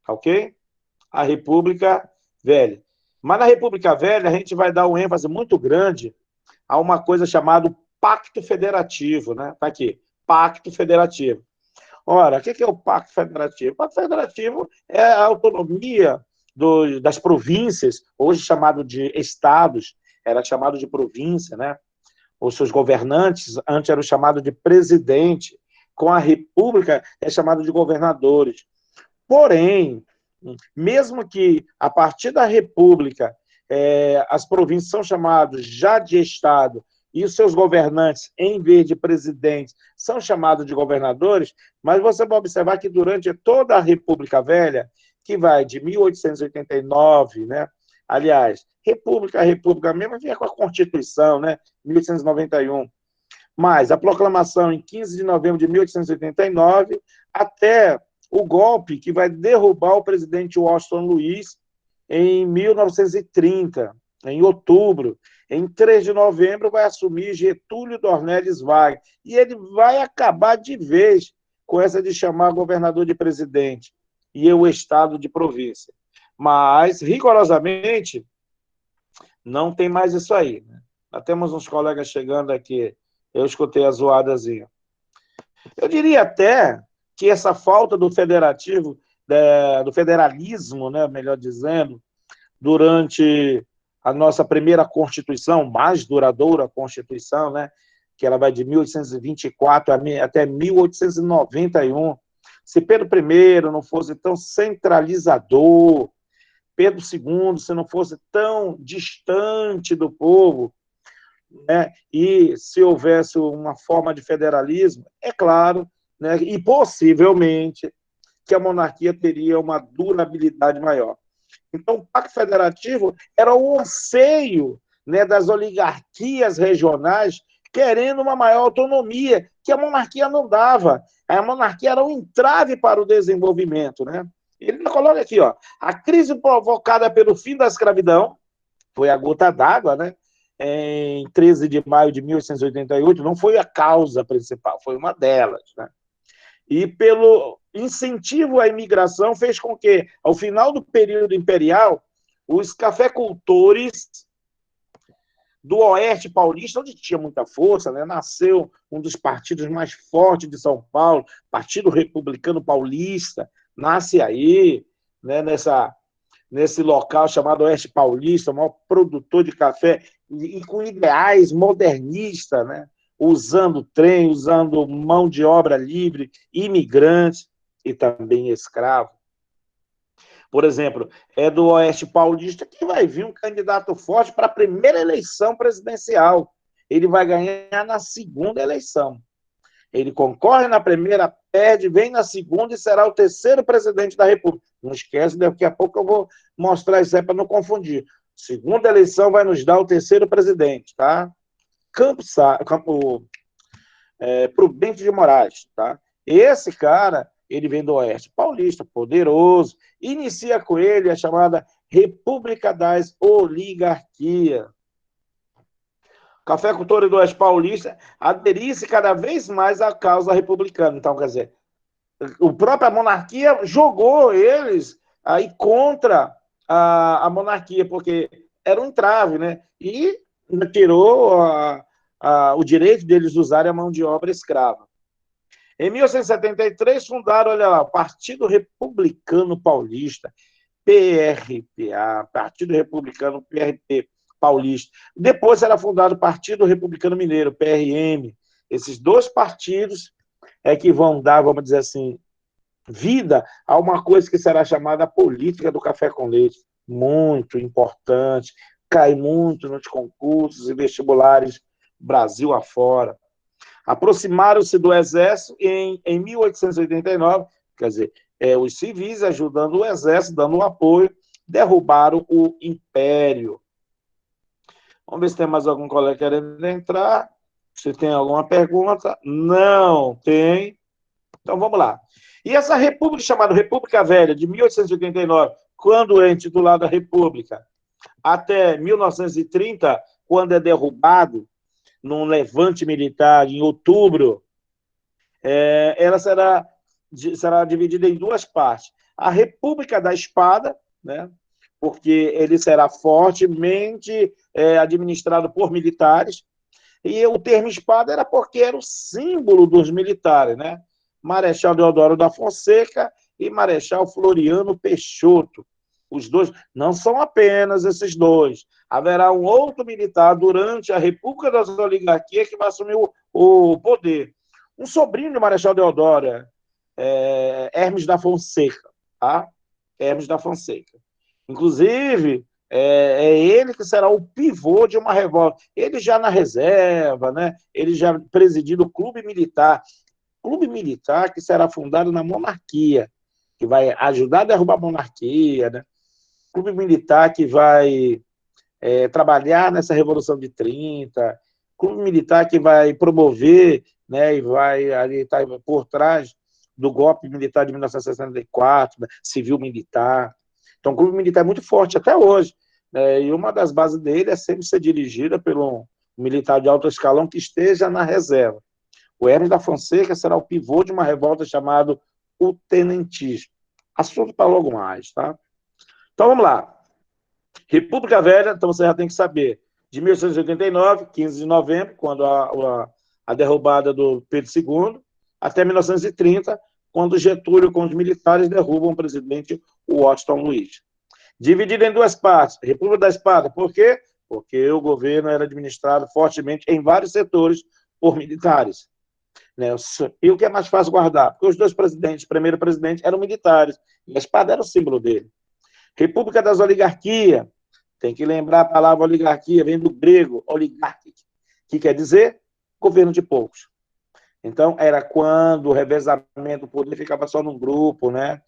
ok? A República Velha. Mas na República Velha, a gente vai dar um ênfase muito grande a uma coisa chamada Pacto Federativo, né? Tá aqui, Pacto Federativo. Ora, o que é o Pacto Federativo? O Pacto Federativo é a autonomia das províncias, hoje chamado de estados, era chamado de província, né? Os seus governantes, antes eram chamados de presidente, com a república é chamado de governadores. Porém, mesmo que a partir da república as províncias são chamadas já de estado e os seus governantes, em vez de presidentes, são chamados de governadores, mas você vai observar que durante toda a República Velha, que vai de 1889, né? Aliás, República mesmo vinha com a Constituição, né? 1891. Mas a proclamação em 15 de novembro de 1889, até o golpe que vai derrubar o presidente Washington Luiz em 1930, em outubro. Em 3 de novembro vai assumir Getúlio Dornelles Wagner. E ele vai acabar de vez com essa de chamar governador de presidente e o estado de província. Mas, rigorosamente, não tem mais isso aí. Né? Nós temos uns colegas chegando aqui, eu escutei a zoadazinha. Eu diria até que essa falta do federativo, do federalismo, né, melhor dizendo, durante a nossa primeira Constituição, mais duradoura Constituição, né, que ela vai de 1824 até 1891, se Pedro I não fosse tão centralizador, Pedro II, se não fosse tão distante do povo, né, e se houvesse uma forma de federalismo, é claro, né, e possivelmente que a monarquia teria uma durabilidade maior. Então, o Pacto Federativo era o anseio, né, das oligarquias regionais querendo uma maior autonomia, que a monarquia não dava. A monarquia era um entrave para o desenvolvimento. Né? Ele coloca aqui, ó, a crise provocada pelo fim da escravidão, foi a gota d'água, né? Em 13 de maio de 1888, não foi a causa principal, foi uma delas. Né? E pelo incentivo à imigração fez com que, ao final do período imperial, os cafeicultores do Oeste Paulista, onde tinha muita força, né, nasceu um dos partidos mais fortes de São Paulo, Partido Republicano Paulista, nasce aí, né, nesse local chamado Oeste Paulista, o maior produtor de café, e com ideais modernistas, né? Usando trem, usando mão de obra livre, imigrantes e também escravo. Por exemplo, é do Oeste Paulista que vai vir um candidato forte para a primeira eleição presidencial. Ele vai ganhar na segunda eleição. Ele concorre na primeira, perde, vem na segunda e será o terceiro presidente da República. Não esquece, daqui a pouco eu vou mostrar isso aí para não confundir. Segunda eleição vai nos dar o terceiro presidente, tá? Prudente de Moraes, tá? Esse cara, ele vem do Oeste Paulista, poderoso, inicia com ele a chamada República das Oligarquias. Cafeicultores do Oeste Paulista aderisse cada vez mais à causa republicana. Então, quer dizer, a própria monarquia jogou eles aí contra a monarquia, porque era um entrave, né? E tirou o direito deles usarem a mão de obra escrava. Em 1873, fundaram, olha lá, o Partido Republicano Paulista, PRPA, Partido Republicano PRP Paulista. Depois será fundado o Partido Republicano Mineiro, PRM. Esses dois partidos é que vão dar, vamos dizer assim, vida a uma coisa que será chamada política do café com leite. Muito importante, cai muito nos concursos e vestibulares Brasil afora. Aproximaram-se do Exército em 1889, quer dizer, os civis ajudando o Exército, dando um apoio, derrubaram o Império. Vamos ver se tem mais algum colega querendo entrar. Se tem alguma pergunta. Não tem. Então, vamos lá. E essa república chamada República Velha, de 1889, quando é intitulada República, até 1930, quando é derrubado num levante militar em outubro, ela será dividida em duas partes. a República da Espada, né? Porque ele será fortemente administrado por militares, e o termo espada era porque era o símbolo dos militares, né? Marechal Deodoro da Fonseca e Marechal Floriano Peixoto. Os dois, não são apenas esses dois. Haverá um outro militar durante a República das Oligarquias que vai assumir o poder. Um sobrinho do Marechal Deodoro, Hermes da Fonseca, tá? Hermes da Fonseca. Inclusive, ele que será o pivô de uma revolta. Ele já na reserva, né? Ele já presidindo o Clube Militar que será fundado na monarquia, que vai ajudar a derrubar a monarquia, né? Clube Militar que vai trabalhar nessa Revolução de 30, Clube Militar que vai promover, né, e vai ali estar por trás do golpe militar de 1964, né, civil-militar. Então, o Clube Militar é muito forte até hoje, né, e uma das bases dele é sempre ser dirigida por um militar de alto escalão que esteja na reserva. O Hermes da Fonseca será o pivô de uma revolta chamada o Tenentismo. Assunto para logo mais, tá? Então, vamos lá. República Velha, então você já tem que saber, de 1889, 15 de novembro, quando a derrubada do Pedro II, até 1930, quando Getúlio, com os militares, derrubam o presidente Washington Luiz. Dividida em duas partes, República da Espada, por quê? Porque o governo era administrado fortemente em vários setores por militares. Né? E o que é mais fácil guardar? Porque os dois presidentes, primeiro presidente, eram militares, e a espada era o símbolo dele. República das Oligarquias, tem que lembrar a palavra oligarquia, vem do grego oligarque, que quer dizer governo de poucos. Então, era quando o revezamento do poder ficava só num grupo, né?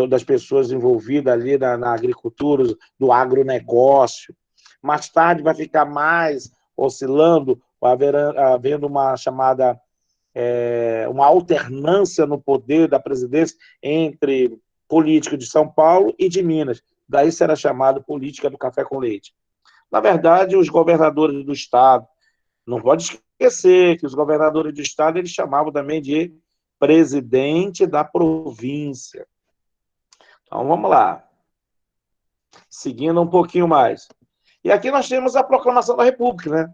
Das pessoas envolvidas ali na agricultura, do agronegócio. Mais tarde vai ficar mais oscilando, havendo uma chamada, uma alternância no poder da presidência entre político de São Paulo e de Minas. Daí será chamado política do café com leite. Na verdade, os governadores do estado, não pode esquecer que os governadores do estado eles chamavam também de presidente da província. Então, vamos lá. Seguindo um pouquinho mais. E aqui nós temos a proclamação da República, né?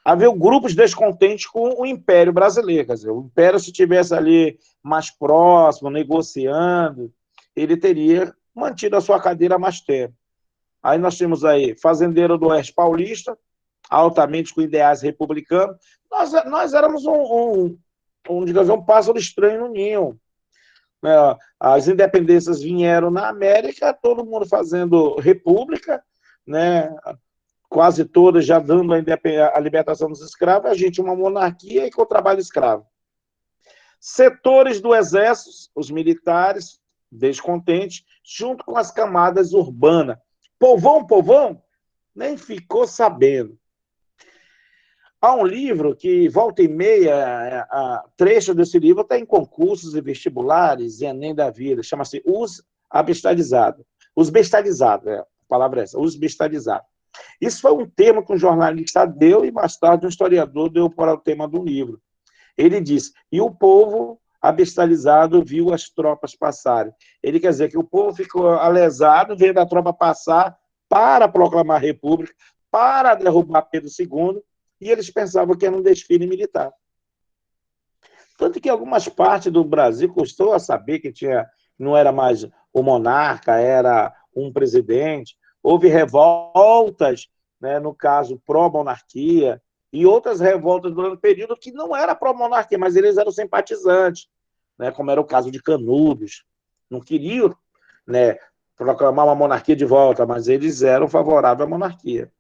Havia grupos descontentes com o Império Brasileiro. Quer dizer, o Império, se estivesse ali mais próximo, negociando, ele teria mantido a sua cadeira há mais tempo. Aí nós temos aí fazendeiro do Oeste Paulista, altamente com ideais republicanos. Nós éramos digamos, um pássaro estranho no ninho. Né? As independências vieram na América, todo mundo fazendo república, né? Quase todas já dando a libertação dos escravos, a gente uma monarquia e com o trabalho escravo. Setores do exército, os militares, descontentes, junto com as camadas urbanas. Povão, nem ficou sabendo. Há um livro que, volta e meia, trecho desse livro está em concursos e vestibulares e Enem da vida, chama-se Os Abestalizados. Os Bestalizados, a palavra é essa, Os Bestalizados. Isso foi um termo que um jornalista deu e mais tarde um historiador deu para o tema do livro. Ele disse, e o povo abestalizado viu as tropas passarem. Ele quer dizer que o povo ficou alesado, vendo a tropa passar para proclamar a República, para derrubar Pedro II, e eles pensavam que era um desfile militar. Tanto que algumas partes do Brasil custou a saber que não era mais o monarca, era um presidente. Houve revoltas, né, no caso, pró-monarquia, e outras revoltas durante o período que não era pró-monarquia, mas eles eram simpatizantes, né, como era o caso de Canudos. Não queriam, né, proclamar uma monarquia de volta, mas eles eram favoráveis à monarquia.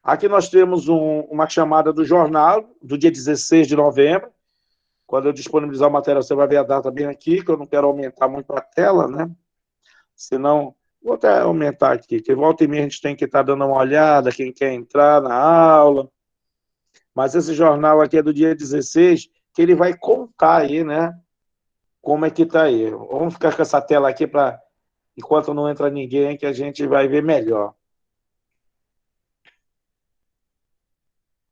Aqui nós temos uma chamada do jornal, do dia 16 de novembro. Quando eu disponibilizar o material, você vai ver a data bem aqui, que eu não quero aumentar muito a tela, né? Senão, vou até aumentar aqui, que volta e meia a gente tem que estar dando uma olhada, quem quer entrar na aula. Mas esse jornal aqui é do dia 16, que ele vai contar aí, né? Como é que está aí. Vamos ficar com essa tela aqui, enquanto não entra ninguém, que a gente vai ver melhor.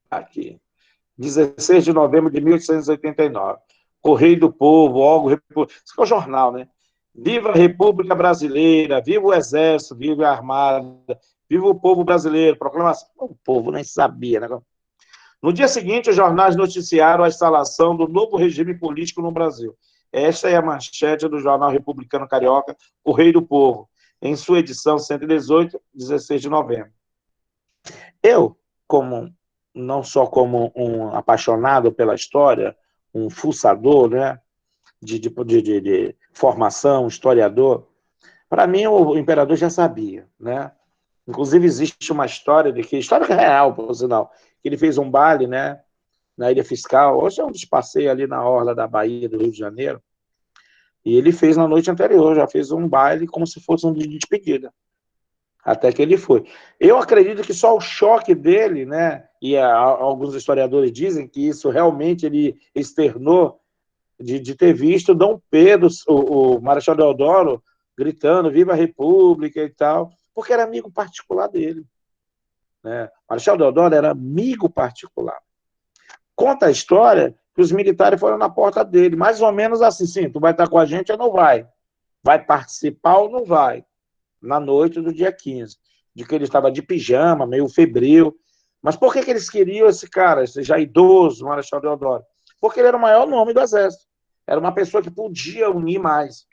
Aqui. 16 de novembro de 1889. Correio do Povo, Órgão República, isso que é o jornal, né? Viva a República Brasileira, viva o Exército, viva a Armada, viva o povo brasileiro, proclamação. O povo nem sabia, né? No dia seguinte, os jornais noticiaram a instalação do novo regime político no Brasil. Esta é a manchete do jornal republicano carioca, Correio do Povo, em sua edição 118, 16 de novembro. Eu, como não só como um apaixonado pela história, um fuçador, né, de formação, historiador, para mim o imperador já sabia, né? Inclusive existe uma história história real, por sinal, que ele fez um baile, né, na Ilha Fiscal. Hoje é um dos passeios ali na orla da Bahia do Rio de Janeiro. E ele fez na noite anterior, já fez um baile como se fosse um dia de despedida. Até que ele foi. Eu acredito que só o choque dele, né, e alguns historiadores dizem que isso realmente ele externou de ter visto Dom Pedro, o Marechal Deodoro, gritando Viva a República e tal, porque era amigo particular dele. Né? Marechal Deodoro era amigo particular. Conta a história que os militares foram na porta dele, mais ou menos assim, sim, tu vai estar com a gente ou não vai? Vai participar ou não vai? Na noite do dia 15, de que ele estava de pijama, meio febril. Mas por que eles queriam esse cara, esse já idoso, Marechal Deodoro? Porque ele era o maior nome do Exército. Era uma pessoa que podia unir mais.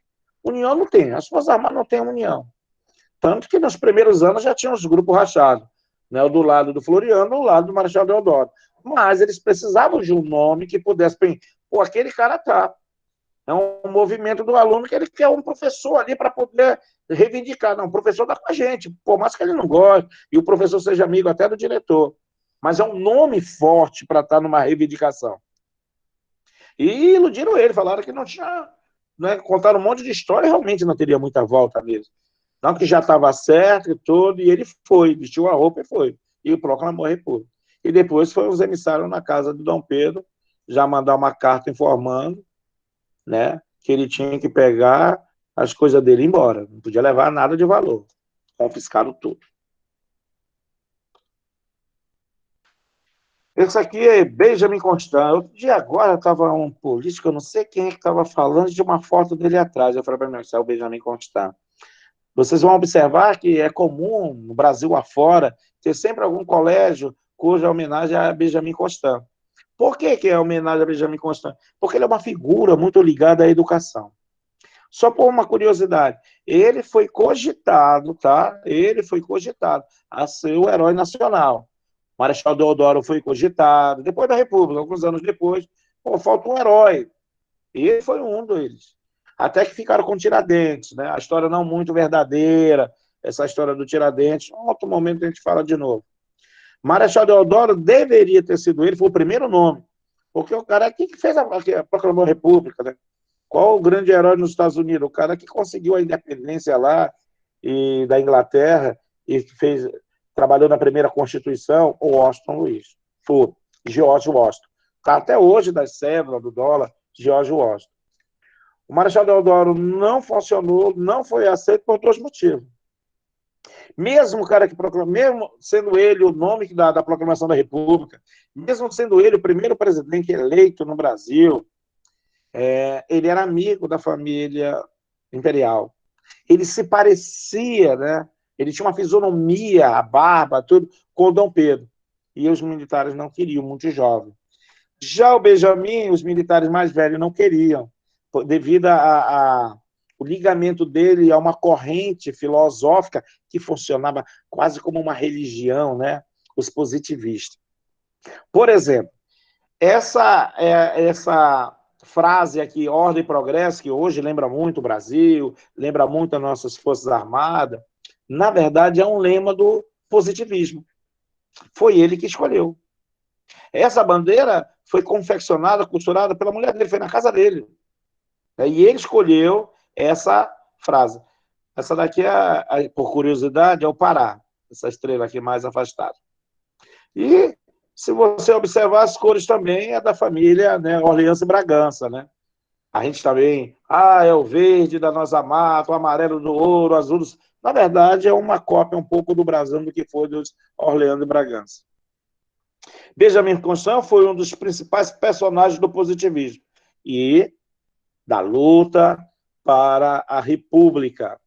União não tem, as Forças Armadas não têm união. Tanto que nos primeiros anos já tinham os grupos rachados, né? Do lado do Floriano, do lado do Marechal Deodoro. Mas eles precisavam de um nome que pudesse... Pô, aquele cara tá. É um movimento do aluno que ele quer um professor ali para poder reivindicar. Não, o professor está com a gente, por mais que ele não goste, e o professor seja amigo até do diretor. Mas é um nome forte para estar numa reivindicação. E iludiram ele, falaram que não tinha... Né, contaram um monte de história e realmente não teria muita volta mesmo. Não, que já estava certo e tudo, e ele foi, vestiu a roupa e foi. E proclamou a República. E depois foram os emissários na casa de Dom Pedro, já mandar uma carta informando, né, que ele tinha que pegar as coisas dele e ir embora. Não podia levar nada de valor. Confiscaram tudo. Esse aqui é Benjamin Constant. Outro dia agora estava um político, eu não sei quem é que estava falando, de uma foto dele atrás. Eu falei para mim, isso é o Benjamin Constant. Vocês vão observar que é comum, no Brasil afora, ter sempre algum colégio cuja homenagem é a Benjamin Constant. Por que é homenagem a Benjamin Constant? Porque ele é uma figura muito ligada à educação. Só por uma curiosidade, ele foi cogitado, tá? Ele foi cogitado a ser o herói nacional. Marechal Deodoro foi cogitado, depois da República, alguns anos depois, pô, falta um herói. E ele foi um deles. Até que ficaram com Tiradentes, né? A história não muito verdadeira, essa história do Tiradentes, em outro momento a gente fala de novo. Marechal Deodoro deveria ter sido ele, foi o primeiro nome, porque o cara aqui que fez proclamou a República, né? Qual o grande herói nos Estados Unidos? O cara que conseguiu a independência lá e da Inglaterra e fez, trabalhou na primeira Constituição, o Washington Luiz. Foi George Washington. Está até hoje das cédulas do dólar, George Washington. O Marechal Deodoro não funcionou, não foi aceito por dois motivos. Mesmo o cara que proclamou, mesmo sendo ele o nome da proclamação da República, mesmo sendo ele o primeiro presidente eleito no Brasil, ele era amigo da família imperial. Ele se parecia, né? Ele tinha uma fisionomia, a barba, tudo, com o Dom Pedro. E os militares não queriam, muito jovem. Já o Benjamin, os militares mais velhos não queriam, devido o ligamento dele a uma corrente filosófica que funcionava quase como uma religião, né? Os positivistas. Por exemplo, essa frase aqui, ordem e progresso, que hoje lembra muito o Brasil, lembra muito as nossas Forças Armadas, na verdade é um lema do positivismo. Foi ele que escolheu. Essa bandeira foi confeccionada, costurada pela mulher dele, foi na casa dele. E ele escolheu essa frase. Essa daqui, por curiosidade, é o Pará, essa estrela aqui mais afastada. E, se você observar, as cores também é da família, né, Orleans e Bragança, né? A gente também, é o verde da nossa mata, o amarelo do ouro, o azul dos... Na verdade, é uma cópia um pouco do brasão do que foi dos Orleans e Bragança. Benjamin Constant foi um dos principais personagens do positivismo. e da luta para a república.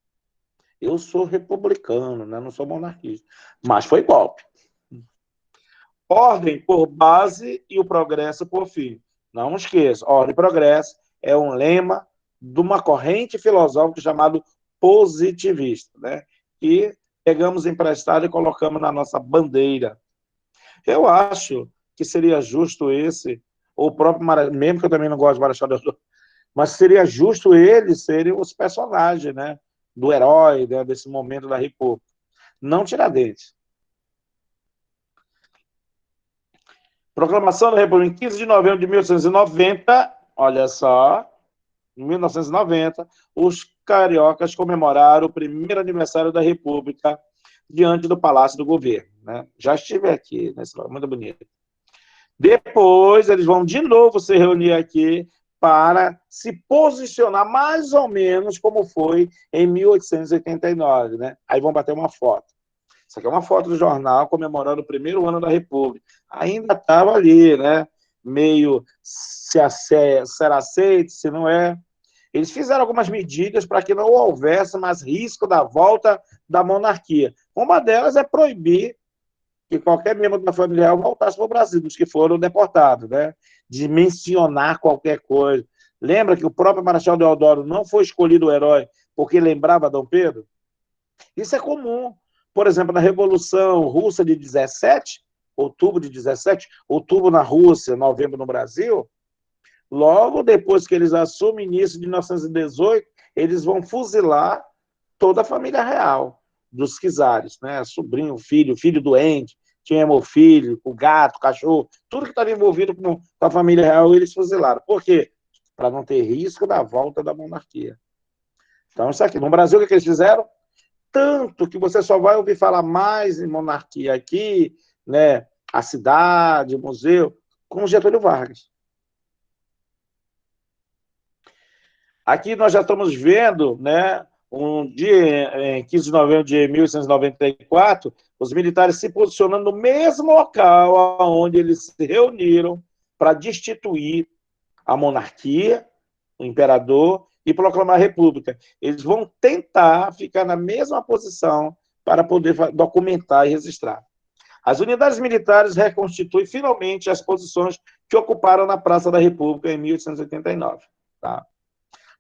Eu sou republicano, né? Não sou monarquista, mas foi golpe. Ordem por base e o progresso por fim. Não esqueça, ordem e progresso é um lema de uma corrente filosófica chamada positivista, né? Que pegamos emprestado e colocamos na nossa bandeira. Eu acho que seria justo esse, ou o próprio mesmo que eu também não gosto de Marechal Deodoro, mas seria justo eles serem os personagens, né? Do herói, né? Desse momento da República. Não Tiradentes. Proclamação da República em 15 de novembro de 1890, olha só, em 1990, os cariocas comemoraram o primeiro aniversário da República diante do Palácio do Governo. Né? Já estive aqui, nesse lugar, muito bonito. Depois, eles vão de novo se reunir aqui para se posicionar mais ou menos como foi em 1889. Né? Aí vão bater uma foto. Isso aqui é uma foto do jornal comemorando o primeiro ano da República. Ainda estava ali, né? Meio se será aceito, se não é. Eles fizeram algumas medidas para que não houvesse mais risco da volta da monarquia. Uma delas é proibir que qualquer membro da família real voltasse para o Brasil, dos que foram deportados, né? De mencionar qualquer coisa. Lembra que o próprio Marechal Deodoro não foi escolhido o herói porque lembrava Dom Pedro? Isso é comum. Por exemplo, na Revolução Russa de 17, outubro de 17, outubro na Rússia, novembro no Brasil, logo depois que eles assumem início de 1918, eles vão fuzilar toda a família real dos czares, né? Sobrinho, filho doente, tinha hemofílico, o gato, o cachorro, tudo que estava envolvido com a família real, eles fuzilaram. Por quê? Para não ter risco da volta da monarquia. Então, isso aqui. No Brasil, o que eles fizeram? Tanto que você só vai ouvir falar mais em monarquia aqui, né? A cidade, o museu, com Getúlio Vargas. Aqui nós já estamos vendo, né, um dia, em 15 de novembro de 1894, os militares se posicionando no mesmo local onde eles se reuniram para destituir a monarquia, o imperador, e proclamar a república. Eles vão tentar ficar na mesma posição para poder documentar e registrar. As unidades militares reconstituem finalmente as posições que ocuparam na Praça da República em 1889. Tá?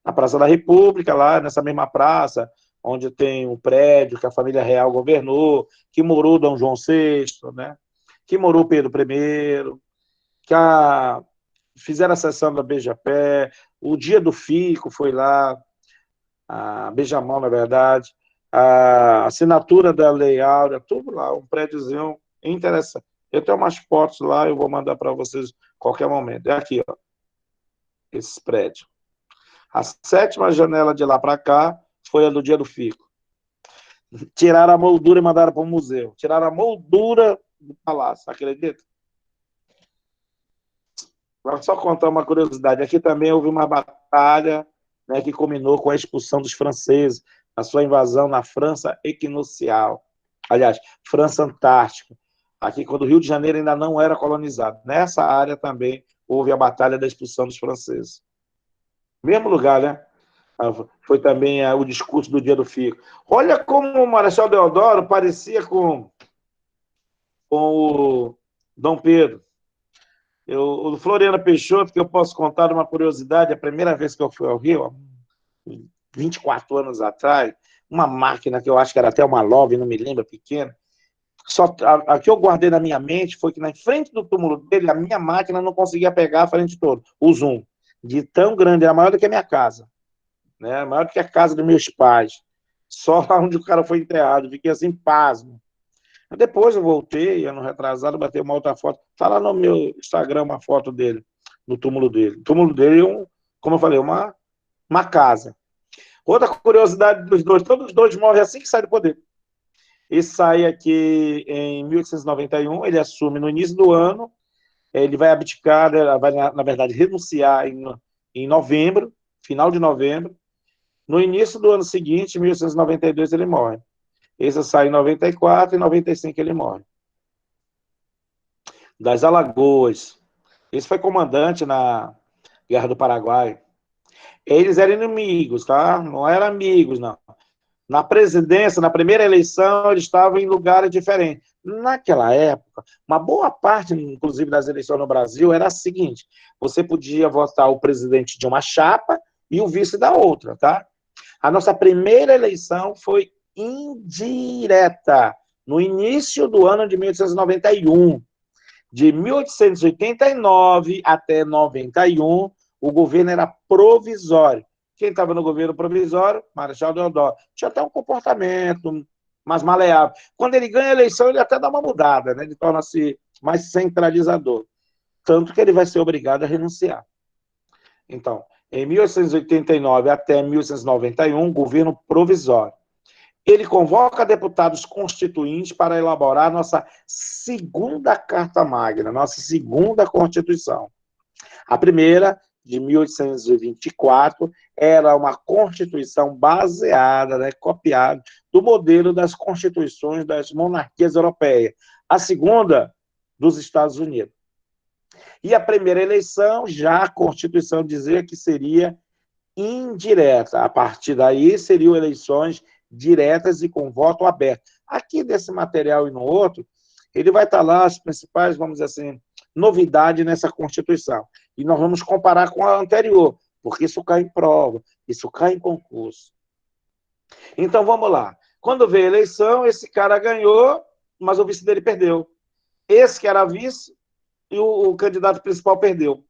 Na Praça da República, lá nessa mesma praça, onde tem um prédio que a família real governou, que morou Dom João VI, né? Que morou Pedro I, que fizeram a sessão da Beija-Pé, o dia do Fico foi lá, a Beijamão, na verdade, a assinatura da Lei Áurea, tudo lá, um prédiozinho interessante. Eu tenho umas fotos lá, eu vou mandar para vocês qualquer momento. É aqui, ó, esse prédio. A 7ª janela de lá para cá foi a do dia do Fico. Tiraram a moldura e mandaram para o museu. Tiraram a moldura do palácio, acredita? Vou só contar uma curiosidade. Aqui também houve uma batalha, né, que culminou com a expulsão dos franceses, a sua invasão na França equinocial. Aliás, França Antártica. Aqui, quando o Rio de Janeiro ainda não era colonizado. Nessa área também houve a batalha da expulsão dos franceses. Mesmo lugar, né? Foi também o discurso do dia do Fico. Olha como o Marechal Deodoro parecia com o Dom Pedro. O Floriano Peixoto, que eu posso contar uma curiosidade, a primeira vez que eu fui ao Rio, 24 anos atrás, uma máquina que eu acho que era até uma Love, não me lembro, pequena, a que eu guardei na minha mente foi que na frente do túmulo dele, a minha máquina não conseguia pegar a frente toda, o zoom, de tão grande, era maior do que a minha casa, né? Maior do que a casa dos meus pais, só lá onde o cara foi enterrado, fiquei assim, pasmo. Depois eu voltei, ano retrasado, batei uma outra foto. Está lá no meu Instagram uma foto dele, no túmulo dele. O túmulo dele é, como eu falei, uma casa. Outra curiosidade dos dois, todos os dois morrem assim que sai do poder. Esse sai aqui em 1891, ele assume no início do ano, ele vai abdicar, vai, na verdade, renunciar em novembro, final de novembro. No início do ano seguinte, 1892, ele morre. Esse sai em 94 e em 95 ele morre. Das Alagoas. Esse foi comandante Guerra do Paraguai. Eles eram inimigos, tá? Não eram amigos, não. Na presidência, na primeira eleição, eles estavam em lugares diferentes. Naquela época, uma boa parte, inclusive, das eleições no Brasil era a seguinte: você podia votar o presidente de uma chapa e o vice da outra, tá? A nossa primeira eleição foi indireta, no início do ano de 1891. De 1889 até 91, o governo era provisório. Quem estava no governo provisório? Marechal Deodoro. Tinha até um comportamento mais maleável. Quando ele ganha a eleição, ele até dá uma mudada, né? Ele torna-se mais centralizador. Tanto que ele vai ser obrigado a renunciar. Então, em 1889 até 1891, governo provisório. Ele convoca deputados constituintes para elaborar nossa segunda Carta Magna, nossa segunda Constituição. A primeira, de 1824, era uma Constituição baseada, né, copiada, do modelo das constituições das monarquias europeias. A segunda, dos Estados Unidos. E a primeira eleição, já a Constituição dizia que seria indireta. A partir daí, seriam eleições diretas e com voto aberto. Aqui, desse material e no outro, ele vai estar lá as principais, vamos dizer assim, novidades nessa Constituição. E nós vamos comparar com a anterior, porque isso cai em prova, isso cai em concurso. Então, vamos lá. Quando veio a eleição, esse cara ganhou, mas o vice dele perdeu. Esse que era vice e o candidato principal perdeu.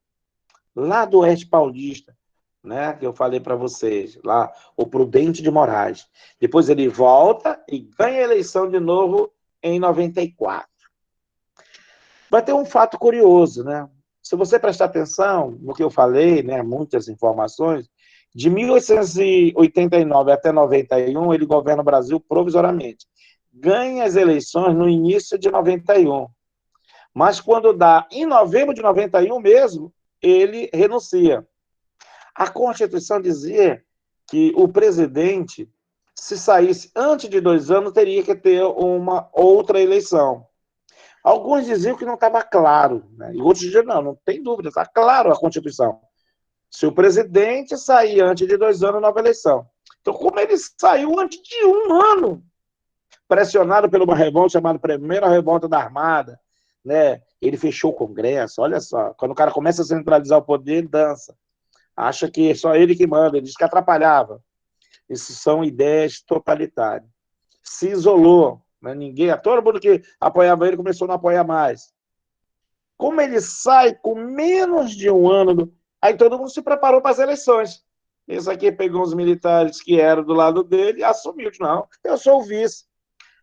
Lá do Oeste Paulista, né, que eu falei para vocês, lá, o Prudente de Moraes. Depois ele volta e ganha a eleição de novo em 94. Vai ter um fato curioso, né? Se você prestar atenção no que eu falei, né, muitas informações, de 1889 até 91, ele governa o Brasil provisoriamente. Ganha as eleições no início de 91. Mas quando dá em novembro de 91 mesmo, ele renuncia. A Constituição dizia que o presidente, se saísse antes de 2 anos, teria que ter uma outra eleição. Alguns diziam que não estava claro, né? E outros diziam, não tem dúvida, está claro a Constituição. Se o presidente sair antes de 2 anos, nova eleição. Então, como ele saiu antes de 1 ano, pressionado por uma revolta chamada Primeira Revolta da Armada, né? Ele fechou o Congresso, olha só, quando o cara começa a centralizar o poder, dança. Acha que é só ele que manda, ele diz que atrapalhava. Isso são ideias totalitárias. Se isolou, né? Ninguém, todo mundo que apoiava ele começou a não apoiar mais. Como ele sai com menos de 1 ano, aí todo mundo se preparou para as eleições. Esse aqui pegou os militares que eram do lado dele e assumiu. Não, eu sou o vice.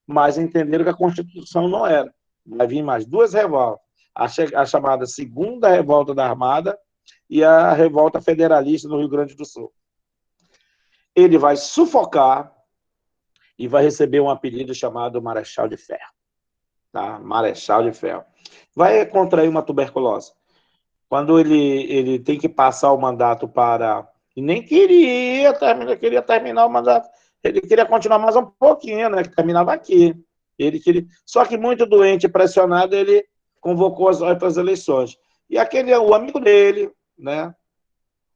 Mas entenderam que a Constituição não era. Vai vir mais 2 revoltas. A chamada Segunda Revolta da Armada e a Revolta Federalista no Rio Grande do Sul. Ele vai sufocar e vai receber um apelido chamado Marechal de Ferro. Tá? Marechal de Ferro. Vai contrair uma tuberculose. Quando ele tem que passar o mandato para... E nem queria terminar o mandato. Ele queria continuar mais um pouquinho, né? Que terminava aqui. Ele queria... Só que muito doente e pressionado, ele convocou as outras eleições. E o amigo dele, né?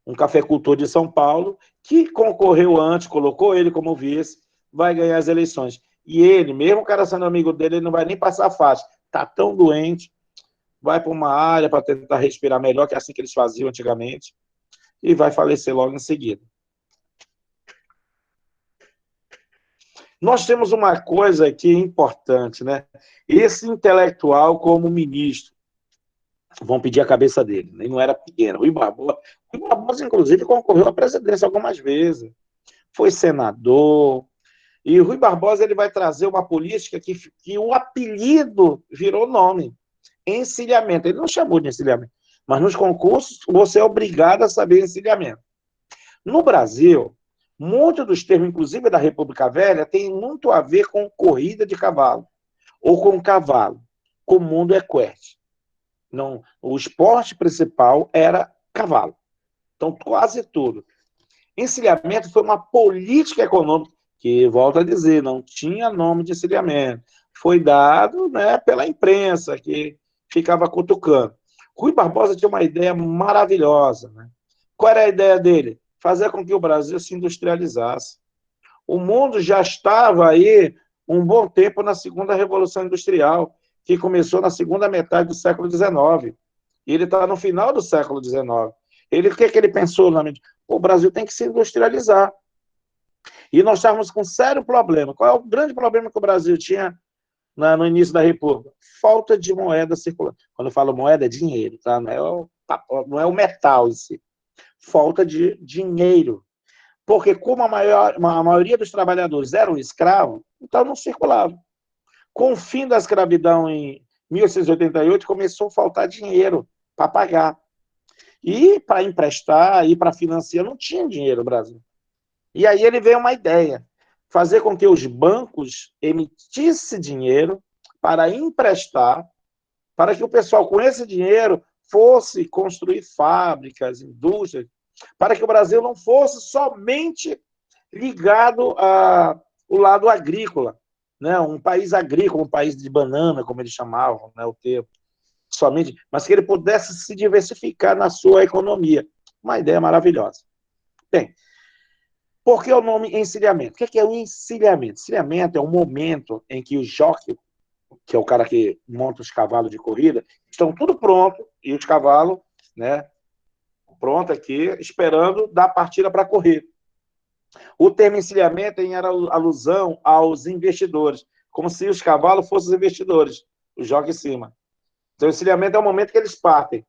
Um cafeicultor de São Paulo, que concorreu antes, colocou ele como vice, vai ganhar as eleições. E ele, mesmo o cara sendo amigo dele, ele não vai nem passar a faixa. Está tão doente, vai para uma área para tentar respirar melhor, que é assim que eles faziam antigamente, e vai falecer logo em seguida. Nós temos uma coisa aqui importante, né? Esse intelectual como ministro, vão pedir a cabeça dele, ele não era pequeno. Rui Barbosa, inclusive, concorreu à presidência algumas vezes, foi senador, e Rui Barbosa ele vai trazer uma política que o apelido virou nome, encilhamento. Ele não chamou de encilhamento, mas nos concursos você é obrigado a saber encilhamento. No Brasil, muitos dos termos, inclusive da República Velha, tem muito a ver com corrida de cavalo, ou com cavalo, com o mundo equestre. Não, o esporte principal era cavalo. Então, quase tudo. Encilhamento foi uma política econômica que, volto a dizer, não tinha nome de encilhamento. Foi dado, né, pela imprensa, que ficava cutucando. Rui Barbosa tinha uma ideia maravilhosa, né? Qual era a ideia dele? Fazer com que o Brasil se industrializasse. O mundo já estava aí um bom tempo na segunda Revolução Industrial, que começou na segunda metade do século XIX. E ele está no final do século XIX. O que ele pensou na mente? O Brasil tem que se industrializar. E nós estávamos com um sério problema. Qual é o grande problema que o Brasil tinha no início da República? Falta de moeda circulante. Quando eu falo moeda, é dinheiro, tá? Não é o metal em si. Falta de dinheiro. Porque como a maioria dos trabalhadores eram escravos, então não circulava. Com o fim da escravidão em 1888, começou a faltar dinheiro para pagar. E para emprestar, e para financiar, não tinha dinheiro no Brasil. E aí ele veio uma ideia, fazer com que os bancos emitissem dinheiro para emprestar, para que o pessoal com esse dinheiro fosse construir fábricas, indústrias, para que o Brasil não fosse somente ligado ao lado agrícola, né? Um país agrícola, um país de banana, como eles chamavam, né, o termo, somente, mas que ele pudesse se diversificar na sua economia. Uma ideia maravilhosa. Bem, por que o nome encilhamento? O que é o encilhamento? Encilhamento é um momento em que o jockey, que é o cara que monta os cavalos de corrida, estão tudo pronto, e os cavalos, né, pronto aqui, esperando dar partida para correr. O termo encilhamento era alusão aos investidores, como se os cavalos fossem os investidores, o jockey em cima. Então, o encilhamento é o momento que eles partem.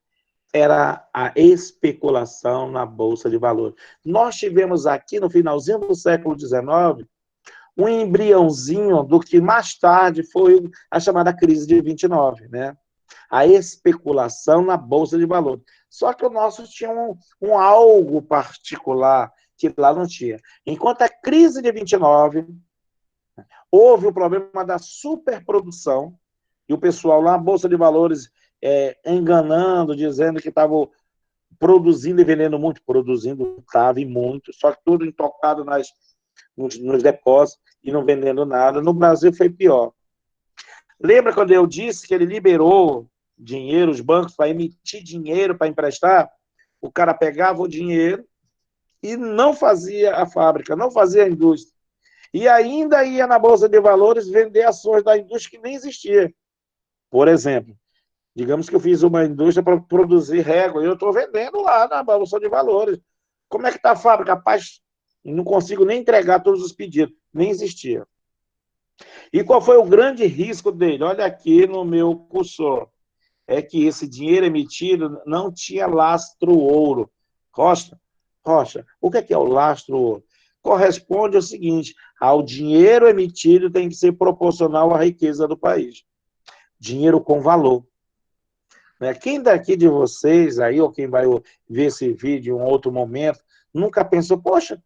Era a especulação na Bolsa de Valores. Nós tivemos aqui, no finalzinho do século XIX, um embriãozinho do que mais tarde foi a chamada crise de 29, né? A especulação na Bolsa de Valores. Só que o nosso tinha um algo particular que lá não tinha. Enquanto a crise de 29, houve o problema da superprodução, e o pessoal lá na Bolsa de Valores enganando, dizendo que estava produzindo e vendendo muito, produzindo estava e muito, só que tudo intocado nos depósitos e não vendendo nada. No Brasil foi pior. Lembra quando eu disse que ele liberou dinheiro, os bancos, para emitir dinheiro para emprestar? O cara pegava o dinheiro e não fazia a fábrica, não fazia a indústria. E ainda ia na Bolsa de Valores vender ações da indústria que nem existia. Por exemplo, digamos que eu fiz uma indústria para produzir régua, e eu estou vendendo lá na Bolsa de Valores. Como é que está a fábrica? Rapaz, não consigo nem entregar todos os pedidos. Nem existia. E qual foi o grande risco dele? Olha aqui no meu cursor. É que esse dinheiro emitido não tinha lastro ouro. Rocha, o que é o lastro ouro? Corresponde ao seguinte, ao dinheiro emitido tem que ser proporcional à riqueza do país. Dinheiro com valor. Quem daqui de vocês, aí, ou quem vai ver esse vídeo em um outro momento, nunca pensou, poxa,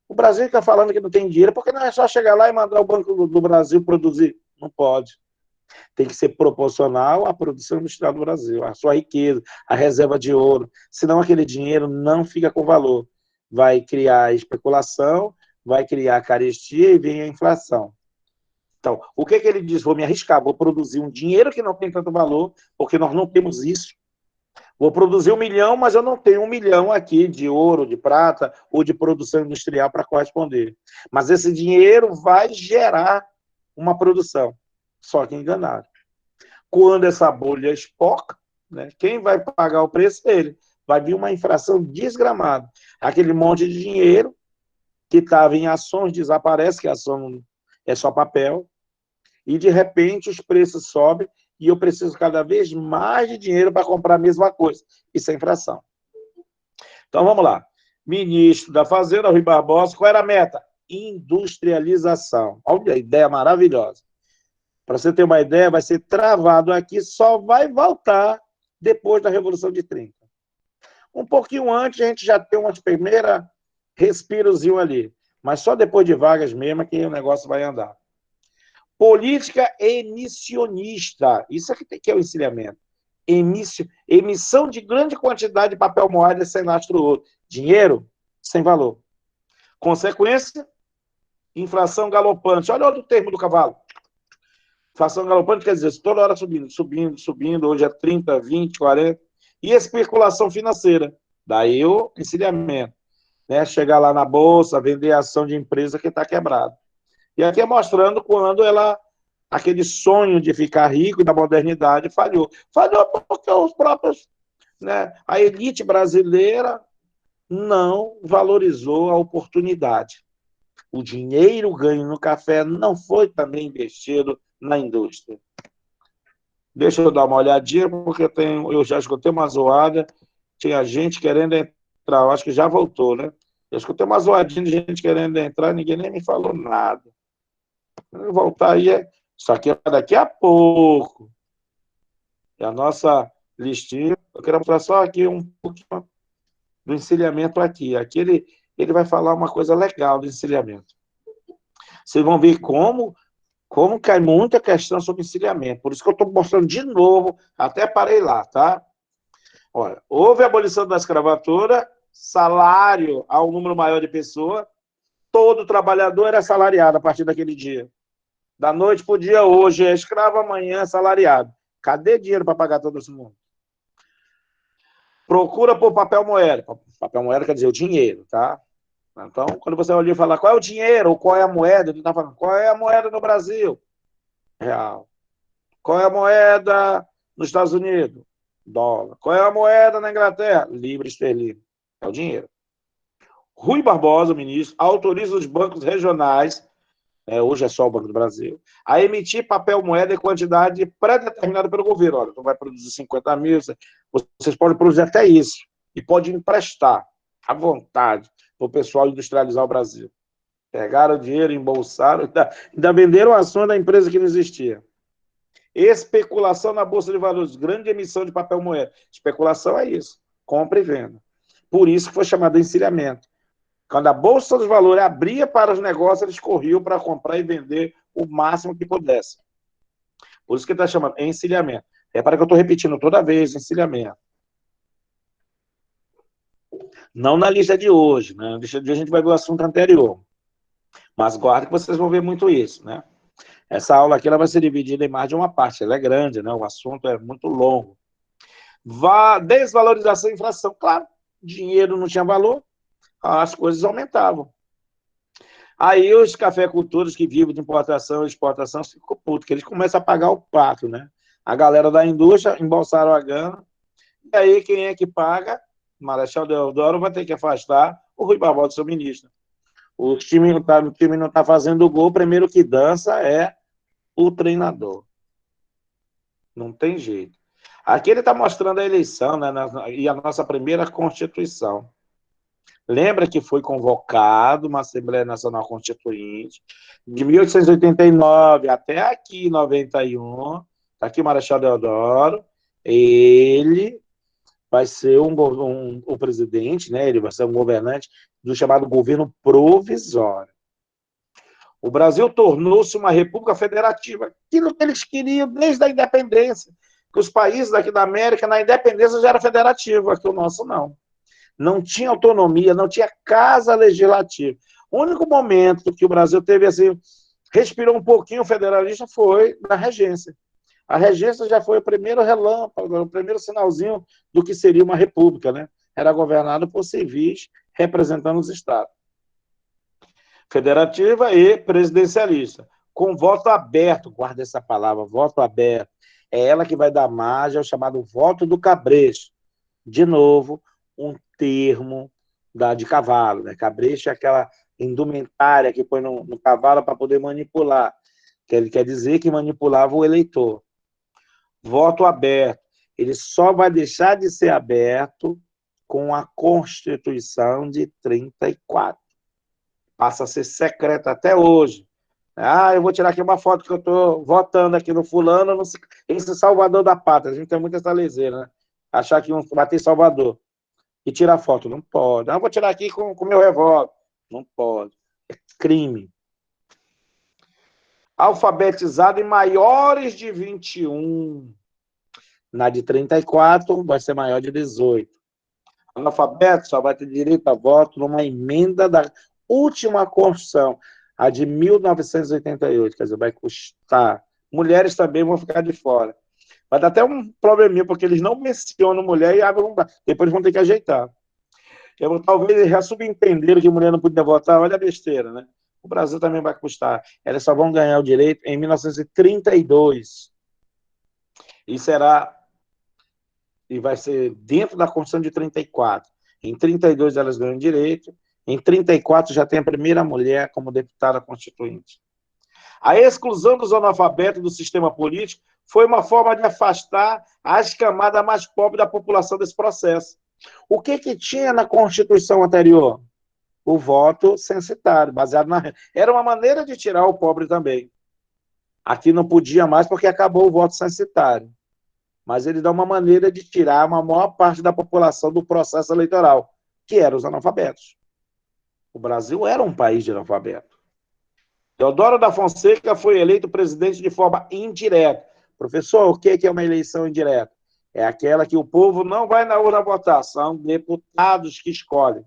o Brasil está falando que não tem dinheiro, por que não é só chegar lá e mandar o Banco do Brasil produzir? Não pode. Tem que ser proporcional à produção industrial do Brasil, à sua riqueza, à reserva de ouro. Senão aquele dinheiro não fica com valor. Vai criar especulação, vai criar carestia e vem a inflação. Então, o que ele diz? Vou me arriscar, vou produzir um dinheiro que não tem tanto valor, porque nós não temos isso. Vou produzir 1 milhão, mas eu não tenho 1 milhão aqui de ouro, de prata ou de produção industrial para corresponder. Mas esse dinheiro vai gerar uma produção. Só que enganaram. Quando essa bolha espoca, né, quem vai pagar o preço é ele. Vai vir uma inflação desgramada. Aquele monte de dinheiro que estava em ações desaparece, que a ação é só papel, e de repente os preços sobem e eu preciso cada vez mais de dinheiro para comprar a mesma coisa. Isso é inflação. Então vamos lá. Ministro da Fazenda, Rui Barbosa, qual era a meta? Industrialização. Olha a ideia maravilhosa. Para você ter uma ideia, vai ser travado aqui, só vai voltar depois da Revolução de 30. Um pouquinho antes, a gente já tem umas primeiras respirozinho ali, mas só depois de Vargas mesmo que o negócio vai andar. Política emissionista, isso aqui que é o encilhamento. Emissão de grande quantidade de papel moeda sem lastro ouro. Dinheiro sem valor. Consequência, inflação galopante. Olha o termo do cavalo. Inflação galopante quer dizer, toda hora subindo, hoje é 30, 20, 40. E especulação financeira. Daí o encilhamento, né? Chegar lá na bolsa, vender ação de empresa que está quebrada. E aqui é mostrando quando aquele sonho de ficar rico da modernidade falhou. Falhou porque os próprios, né, a elite brasileira não valorizou a oportunidade. O dinheiro ganho no café não foi também investido na indústria. Deixa eu dar uma olhadinha, porque eu já escutei uma zoada, tinha gente querendo entrar, eu acho que já voltou, né? Eu escutei uma zoadinha de gente querendo entrar, ninguém nem me falou nada. Quando eu voltar aí, isso aqui é daqui a pouco. É a nossa listinha. Eu quero mostrar só aqui um pouquinho do encilhamento aqui. Aqui ele vai falar uma coisa legal do encilhamento. Vocês vão ver como cai muita questão sobre encilhamento. Por isso que eu estou mostrando de novo, até parei lá, tá? Olha, houve a abolição da escravatura, salário a um número maior de pessoas, todo trabalhador era assalariado a partir daquele dia. Da noite para o dia, hoje é escravo, amanhã é assalariado. Cadê dinheiro para pagar todo esse mundo? Procura por papel moeda. Papel moeda quer dizer o dinheiro, tá? Então, quando você olha e fala qual é o dinheiro ou qual é a moeda, ele está falando qual é a moeda no Brasil? Real. Qual é a moeda nos Estados Unidos? Dólar. Qual é a moeda na Inglaterra? Libra esterlina. É o dinheiro. Rui Barbosa, o ministro, autoriza os bancos regionais, hoje é só o Banco do Brasil, a emitir papel moeda em quantidade pré-determinada pelo governo. Olha, tu vai produzir 50 mil, vocês podem produzir até isso. E pode emprestar à vontade para o pessoal industrializar o Brasil. Pegaram o dinheiro, embolsaram, ainda venderam ações da empresa que não existia. Especulação na Bolsa de Valores, grande emissão de papel moeda. Especulação é isso, compra e venda. Por isso que foi chamado de encilhamento. Quando a Bolsa de Valores abria para os negócios, eles corriam para comprar e vender o máximo que pudesse. Por isso que está chamando encilhamento. Repara que eu estou repetindo toda vez, encilhamento. Não na lista de hoje, né? Na lista de hoje a gente vai ver o assunto anterior. Mas guarda que vocês vão ver muito isso, né? Essa aula aqui ela vai ser dividida em mais de uma parte, ela é grande, né? O assunto é muito longo. Desvalorização e inflação. Claro, dinheiro não tinha valor, as coisas aumentavam. Aí os cafeicultores que vivem de importação e exportação ficam putos, porque eles começam a pagar o pato, né? A galera da indústria embolsaram a grana, e aí quem é que paga? Marechal Deodoro vai ter que afastar o Rui Barbosa, seu ministro. O time não tá fazendo gol, o primeiro que dança é o treinador. Não tem jeito. Aqui ele está mostrando a eleição, né, e a nossa primeira Constituição. Lembra que foi convocado uma Assembleia Nacional Constituinte, de 1889 até aqui, 91, tá aqui o Marechal Deodoro, ele vai ser o presidente, né, ele vai ser um governante do chamado governo provisório. O Brasil tornou-se uma república federativa, aquilo que eles queriam desde a independência, que os países aqui da América, na independência, já era federativo, aqui o nosso não. Não tinha autonomia, não tinha casa legislativa. O único momento que o Brasil teve assim, respirou um pouquinho federalista foi na regência. A regência já foi o primeiro relâmpago, o primeiro sinalzinho do que seria uma república, né? Era governado por civis representando os estados. Federativa e presidencialista, com voto aberto, guarda essa palavra, voto aberto. É ela que vai dar margem ao chamado voto do cabresto. De novo, um termo de cavalo, né? Cabresto é aquela indumentária que põe no cavalo para poder manipular, que ele quer dizer que manipulava o eleitor. Voto aberto, ele só vai deixar de ser aberto com a Constituição de 34. Passa a ser secreto até hoje. Eu vou tirar aqui uma foto que eu estou votando aqui no fulano, esse Salvador da Pátria. A gente tem muita essa leseira, né? Achar que bater em Salvador e tirar foto. Não pode. Vou tirar aqui com o meu revólver. Não pode. É crime. Alfabetizado em maiores de 21. Na de 34 vai ser maior de 18. Analfabeto só vai ter direito a voto numa emenda da última Constituição, a de 1988. Quer dizer, vai custar. Mulheres também vão ficar de fora. Vai dar até um probleminha, porque eles não mencionam mulher e depois vão ter que ajeitar. Talvez eles já subentenderam que mulher não podia votar, olha a besteira, né? O Brasil também vai custar. Elas só vão ganhar o direito em 1932. E será, e vai ser dentro da Constituição de 34. Em 32 elas ganham direito, em 34 já tem a primeira mulher como deputada constituinte. A exclusão dos analfabetos do sistema político foi uma forma de afastar as camadas mais pobres da população desse processo. O que tinha na Constituição anterior? O voto censitário, baseado na renda. Era uma maneira de tirar o pobre também. Aqui não podia mais porque acabou o voto censitário. Mas ele dá uma maneira de tirar uma maior parte da população do processo eleitoral, que eram os analfabetos. O Brasil era um país de analfabeto. Deodoro da Fonseca foi eleito presidente de forma indireta. Professor, o que é uma eleição indireta? É aquela que o povo não vai na urna votar, são deputados que escolhem.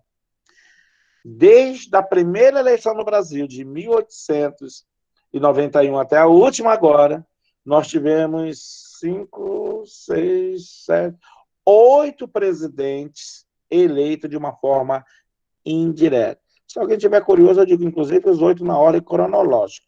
Desde a primeira eleição no Brasil, de 1891 até a última agora, nós tivemos 5, 6, 7, 8 presidentes eleitos de uma forma indireta. Se alguém tiver curioso, eu digo, inclusive, os 8 na ordem cronológica.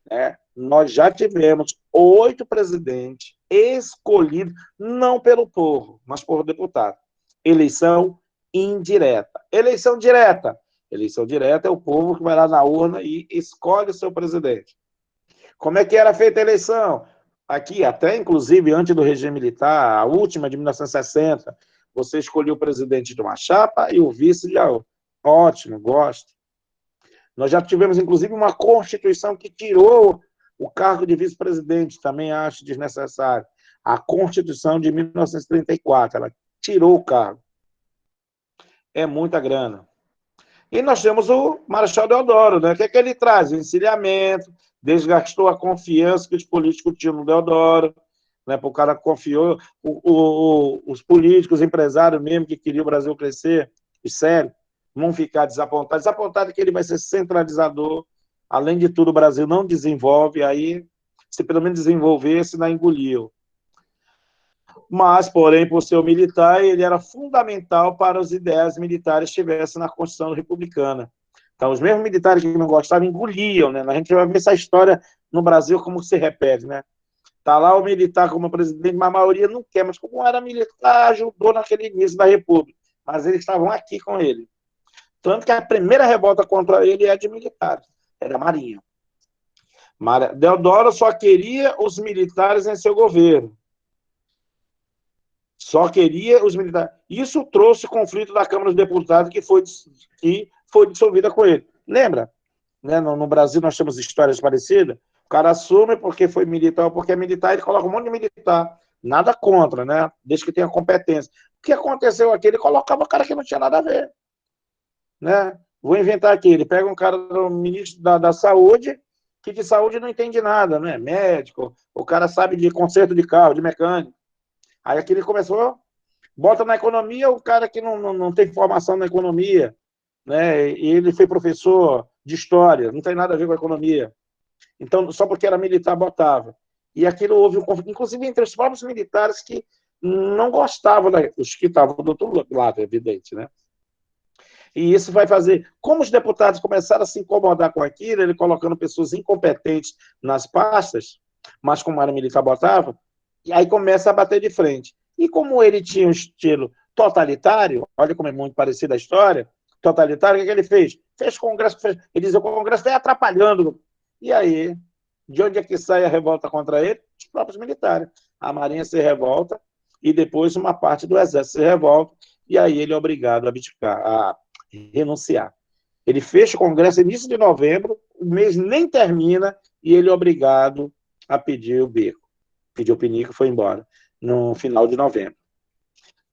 Né? Nós já tivemos 8 presidentes escolhidos, não pelo povo, mas por deputado. Eleição indireta. Eleição direta. Eleição direta é o povo que vai lá na urna e escolhe o seu presidente. Como é que era feita a eleição? Aqui, até inclusive antes do regime militar, a última de 1960, você escolheu o presidente de uma chapa e o vice de outra. Ótimo, gosto. Nós já tivemos, inclusive, uma Constituição que tirou o cargo de vice-presidente, também acho desnecessário. A Constituição de 1934, ela tirou o cargo. É muita grana. E nós temos o Marechal Deodoro, né? O que é que ele traz? O encilhamento, desgastou a confiança que os políticos tinham no Deodoro, né? Porque o cara confiou, os políticos, os empresários mesmo que queriam o Brasil crescer, e sério, vão ficar desapontados. Desapontado que ele vai ser centralizador. Além de tudo, o Brasil não desenvolve, aí, se pelo menos desenvolvesse, não engoliu. Mas, porém, por ser militar, ele era fundamental para os ideais militares que estivessem na Constituição republicana. Então, os mesmos militares que não gostavam engoliam, né? A gente vai ver essa história no Brasil como se repete, né? Está lá o militar como presidente, mas a maioria não quer, mas como era militar, ajudou naquele início da República. Mas eles estavam aqui com ele. Tanto que a primeira revolta contra ele é de militares, é da Marinha. Deodoro só queria os militares em seu governo. Só queria os militares. Isso trouxe conflito da Câmara dos Deputados que foi dissolvida com ele. Lembra? Né? No Brasil nós temos histórias parecidas. O cara assume porque foi militar ou porque é militar, ele coloca um monte de militar. Nada contra, né? Desde que tenha competência. O que aconteceu aqui? Ele colocava o cara que não tinha nada a ver. Né? Vou inventar aqui. Ele pega um cara do ministro da Saúde, que de saúde não entende nada, né? Médico, o cara sabe de conserto de carro, de mecânico. Aí aqui ele começou, bota na economia o cara que não tem formação na economia, né? E ele foi professor de história, não tem nada a ver com a economia. Então, só porque era militar, botava. E aquilo houve um conflito, inclusive entre os próprios militares que não gostavam, os que estavam do outro lado, é evidente, né? E isso vai fazer... Como os deputados começaram a se incomodar com aquilo, ele colocando pessoas incompetentes nas pastas, mas como era militar, botava, e aí começa a bater de frente. E como ele tinha um estilo totalitário, olha como é muito parecida a história, totalitário, o que ele fez? Fez congresso, ele diz, o congresso está atrapalhando. E aí, de onde é que sai a revolta contra ele? Os próprios militares. A Marinha se revolta e depois uma parte do exército se revolta e aí ele é obrigado a abdicar, a renunciar. Ele fecha o congresso início de novembro, o mês nem termina e ele é obrigado a pedir o beco. Pediu o pinico e foi embora, no final de novembro.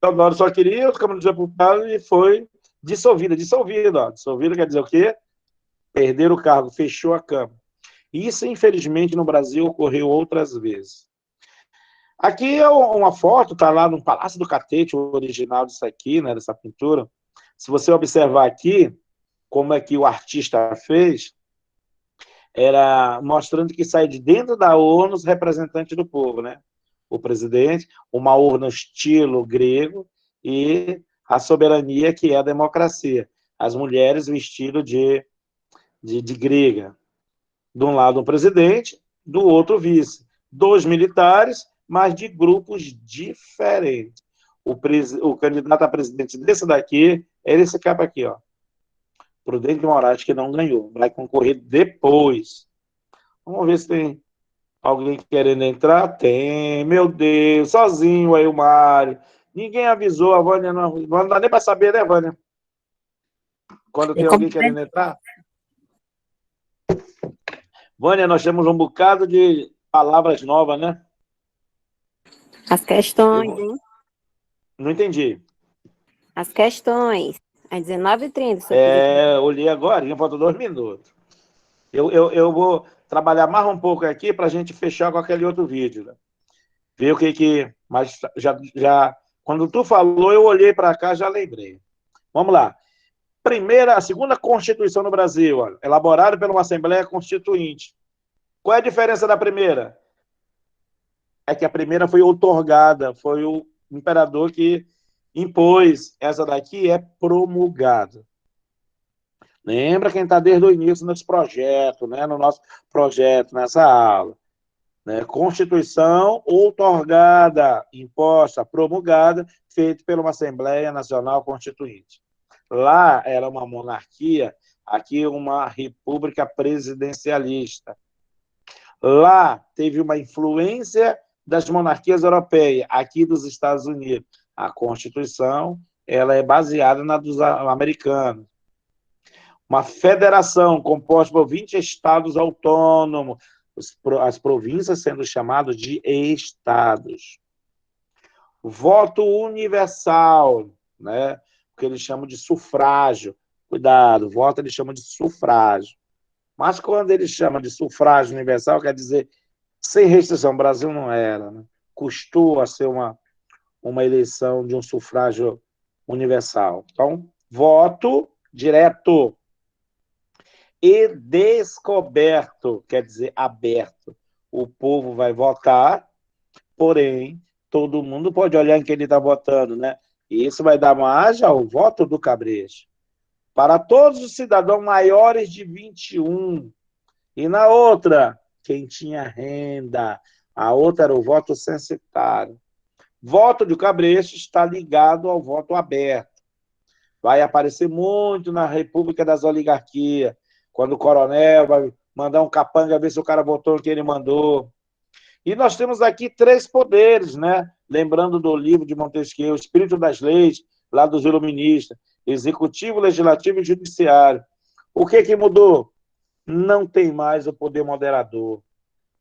Deodoro só queria a Câmara dos Deputados e foi dissolvida. Dissolvida quer dizer o quê? Perder o cargo, fechou a Câmara. Isso, infelizmente, no Brasil ocorreu outras vezes. Aqui é uma foto, está lá no Palácio do Catete, o original disso aqui, né, dessa pintura. Se você observar aqui, como é que o artista fez, era mostrando que sai de dentro da urna os representantes do povo, né? O presidente, uma urna estilo grego, e a soberania, que é a democracia. As mulheres vestidas de grega. De um lado o presidente, do outro o vice. 2 militares, mas de grupos diferentes. O candidato a presidente desse daqui é esse capa aqui, ó. Prudente de Moraes, que não ganhou. Vai concorrer depois. Vamos ver se tem alguém querendo entrar? Tem, meu Deus, sozinho aí o Mário. Ninguém avisou, a Vânia não dá nem para saber, né, Vânia? Quando tem alguém querendo entrar? Vânia, nós temos um bocado de palavras novas, né? As questões, hein? Não entendi. As questões. Às 19h30. Olhei agora, faltam 2 minutos. Eu vou trabalhar mais um pouco aqui para a gente fechar com aquele outro vídeo. Né? Ver o que... Mas já... Quando tu falou, eu olhei para cá, já lembrei. Vamos lá. A segunda Constituição no Brasil, olha, elaborada por uma Assembleia Constituinte. Qual é a diferença da primeira? É que a primeira foi outorgada, foi o imperador que impôs. Essa daqui é promulgada. Lembra quem está desde o início nesse projeto, né? No nosso projeto, nessa aula. Né? Constituição outorgada, imposta, promulgada, feita por uma Assembleia Nacional Constituinte. Lá era uma monarquia, aqui uma república presidencialista. Lá teve uma influência das monarquias europeias, aqui dos Estados Unidos. A Constituição ela é baseada na dos americanos. Uma federação composta por 20 estados autônomos, as províncias sendo chamadas de estados. Voto universal, né? Que eles chamam de sufrágio. Cuidado, voto eles chamam de sufrágio. Mas quando eles chamam de sufrágio universal, quer dizer sem restrição. O Brasil não era. Né? Custou a ser uma eleição de um sufrágio universal. Então, voto direto e descoberto, quer dizer aberto. O povo vai votar, porém, todo mundo pode olhar em quem ele está votando, né? E isso vai dar margem ao voto do Cabresto. Para todos os cidadãos maiores de 21. E na outra, quem tinha renda. A outra era o voto censitário. Voto do Cabresto está ligado ao voto aberto. Vai aparecer muito na República das Oligarquias, quando o coronel vai mandar um capanga ver se o cara votou o que ele mandou. E nós temos aqui 3 poderes, né? Lembrando do livro de Montesquieu, o Espírito das Leis, lá dos iluministas, Executivo, Legislativo e Judiciário. O que mudou? Não tem mais o poder moderador.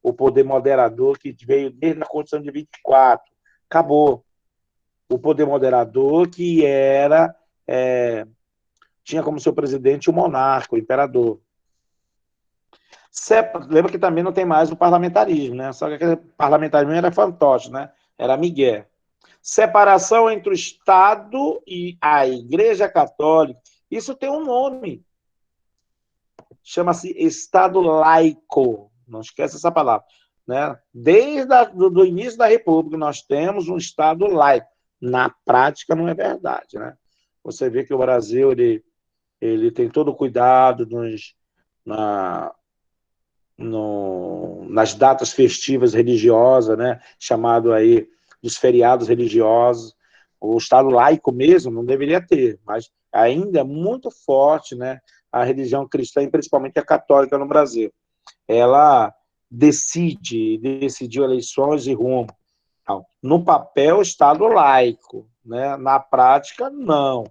O poder moderador que veio desde a Constituição de 24. Acabou. O poder moderador que era... tinha como seu presidente o monarca, o imperador. Lembra que também não tem mais o parlamentarismo, né? Só que aquele parlamentarismo era fantoche, né? Era migué. Separação entre o Estado e a Igreja Católica. Isso tem um nome. Chama-se Estado laico. Não esquece essa palavra. Né? Desde o início da República, nós temos um Estado laico. Na prática, não é verdade. Né? Você vê que o Brasil ele tem todo o cuidado nas datas festivas religiosas, né? Chamado aí dos feriados religiosos. O Estado laico mesmo não deveria ter, mas ainda é muito forte, né? A religião cristã, e principalmente a católica no Brasil. Ela decidiu eleições e rumo. Então, no papel, Estado laico, né? Na prática, não.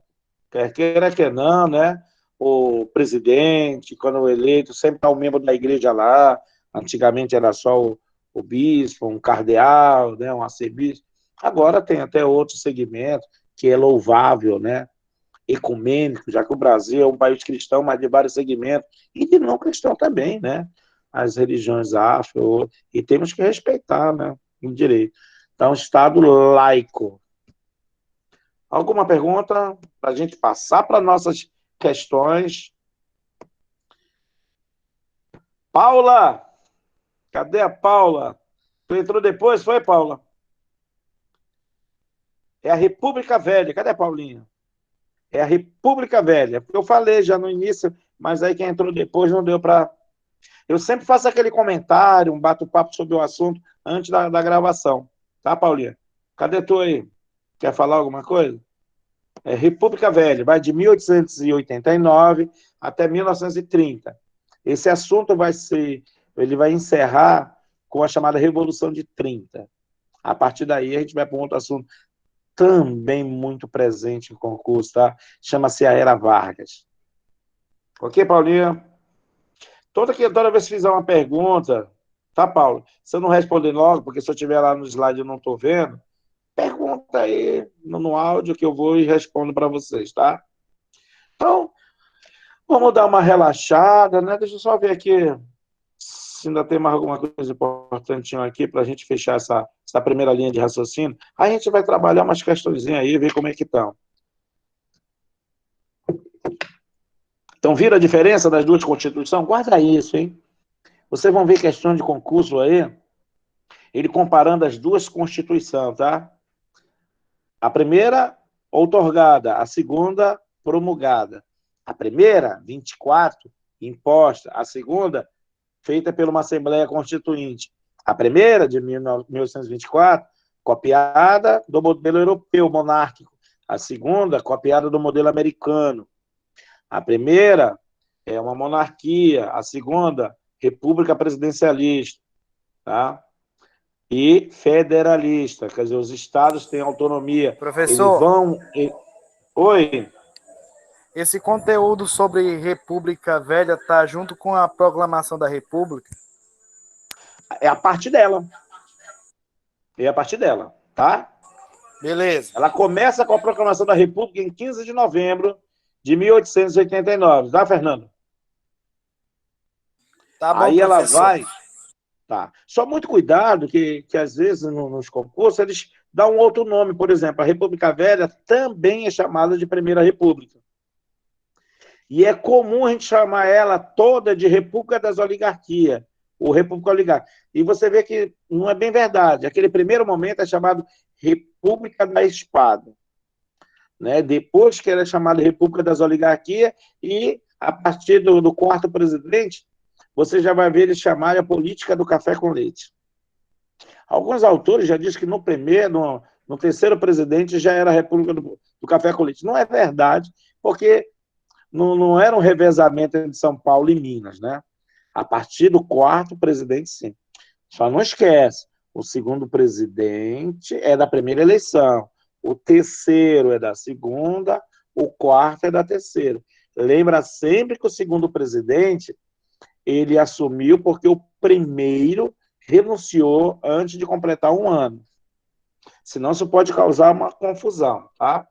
Quer queira, quer não, né? O presidente, quando eleito, sempre está um membro da igreja lá. Antigamente era só o bispo, um cardeal, né? Um arcebispo. Agora tem até outro segmento que é louvável, né? Ecumênico, já que o Brasil é um país cristão, mas de vários segmentos, e de não cristão também, né? As religiões afro, e temos que respeitar, né? O direito. Então, Estado laico. Alguma pergunta para a gente passar para nossas questões? Paula! Cadê a Paula? Tu entrou depois, foi, Paula? É a República Velha. Cadê a Paulinha? É a República Velha. Eu falei já no início, mas aí quem entrou depois não deu para... Eu sempre faço aquele comentário, um bate-papo sobre o assunto antes da gravação. Tá, Paulinha? Cadê tu aí? Quer falar alguma coisa? É República Velha, vai de 1889 até 1930. Esse assunto ele vai encerrar com a chamada Revolução de 30. A partir daí, a gente vai para um outro assunto também muito presente em concurso, tá? Chama-se a Era Vargas. Ok, Paulinha? Toda vez que fizer uma pergunta, tá, Paulo? Se eu não responder logo, porque se eu estiver lá no slide e eu não estou vendo, pergunta aí no áudio que eu vou e respondo para vocês, tá? Então, vamos dar uma relaxada, né? Deixa eu só ver aqui se ainda tem mais alguma coisa importante aqui para a gente fechar essa primeira linha de raciocínio. Aí a gente vai trabalhar umas questões aí, ver como é que estão. Então, viram a diferença das duas constituições? Guarda isso, hein? Vocês vão ver questão de concurso aí, ele comparando as duas constituições, tá? A primeira, outorgada, a segunda, promulgada. A primeira, 24, imposta. A segunda, feita por uma Assembleia Constituinte. A primeira, de 1924, copiada do modelo europeu monárquico. A segunda, copiada do modelo americano. A primeira é uma monarquia. A segunda, república presidencialista. Tá? E federalista. Quer dizer, os estados têm autonomia. Eles Professor, vão... Oi? esse conteúdo sobre República Velha tá junto com a proclamação da República? É a parte dela. É a parte dela, tá? Beleza. Ela começa com a proclamação da República em 15 de novembro de 1889, tá, Fernando? Tá bom, Aí ela professor. vai... Tá. Só muito cuidado que às vezes, nos concursos, eles dão um outro nome. Por exemplo, a República Velha também é chamada de Primeira República. E é comum a gente chamar ela toda de República das Oligarquias, ou República Oligárquica. E você vê que não é bem verdade. Aquele primeiro momento é chamado República da Espada. Né? Depois que ela é chamada República das Oligarquias, e a partir do quarto presidente, você já vai ver eles chamarem a política do café com leite. Alguns autores já dizem que no terceiro presidente já era a República do Café com Leite. Não é verdade, porque não era um revezamento entre São Paulo e Minas, né? A partir do quarto presidente, sim. Só não esquece, o segundo presidente é da primeira eleição, o terceiro é da segunda, o quarto é da terceira. Lembra sempre que o segundo presidente ele assumiu porque o primeiro renunciou antes de completar um ano. Senão isso pode causar uma confusão, tá?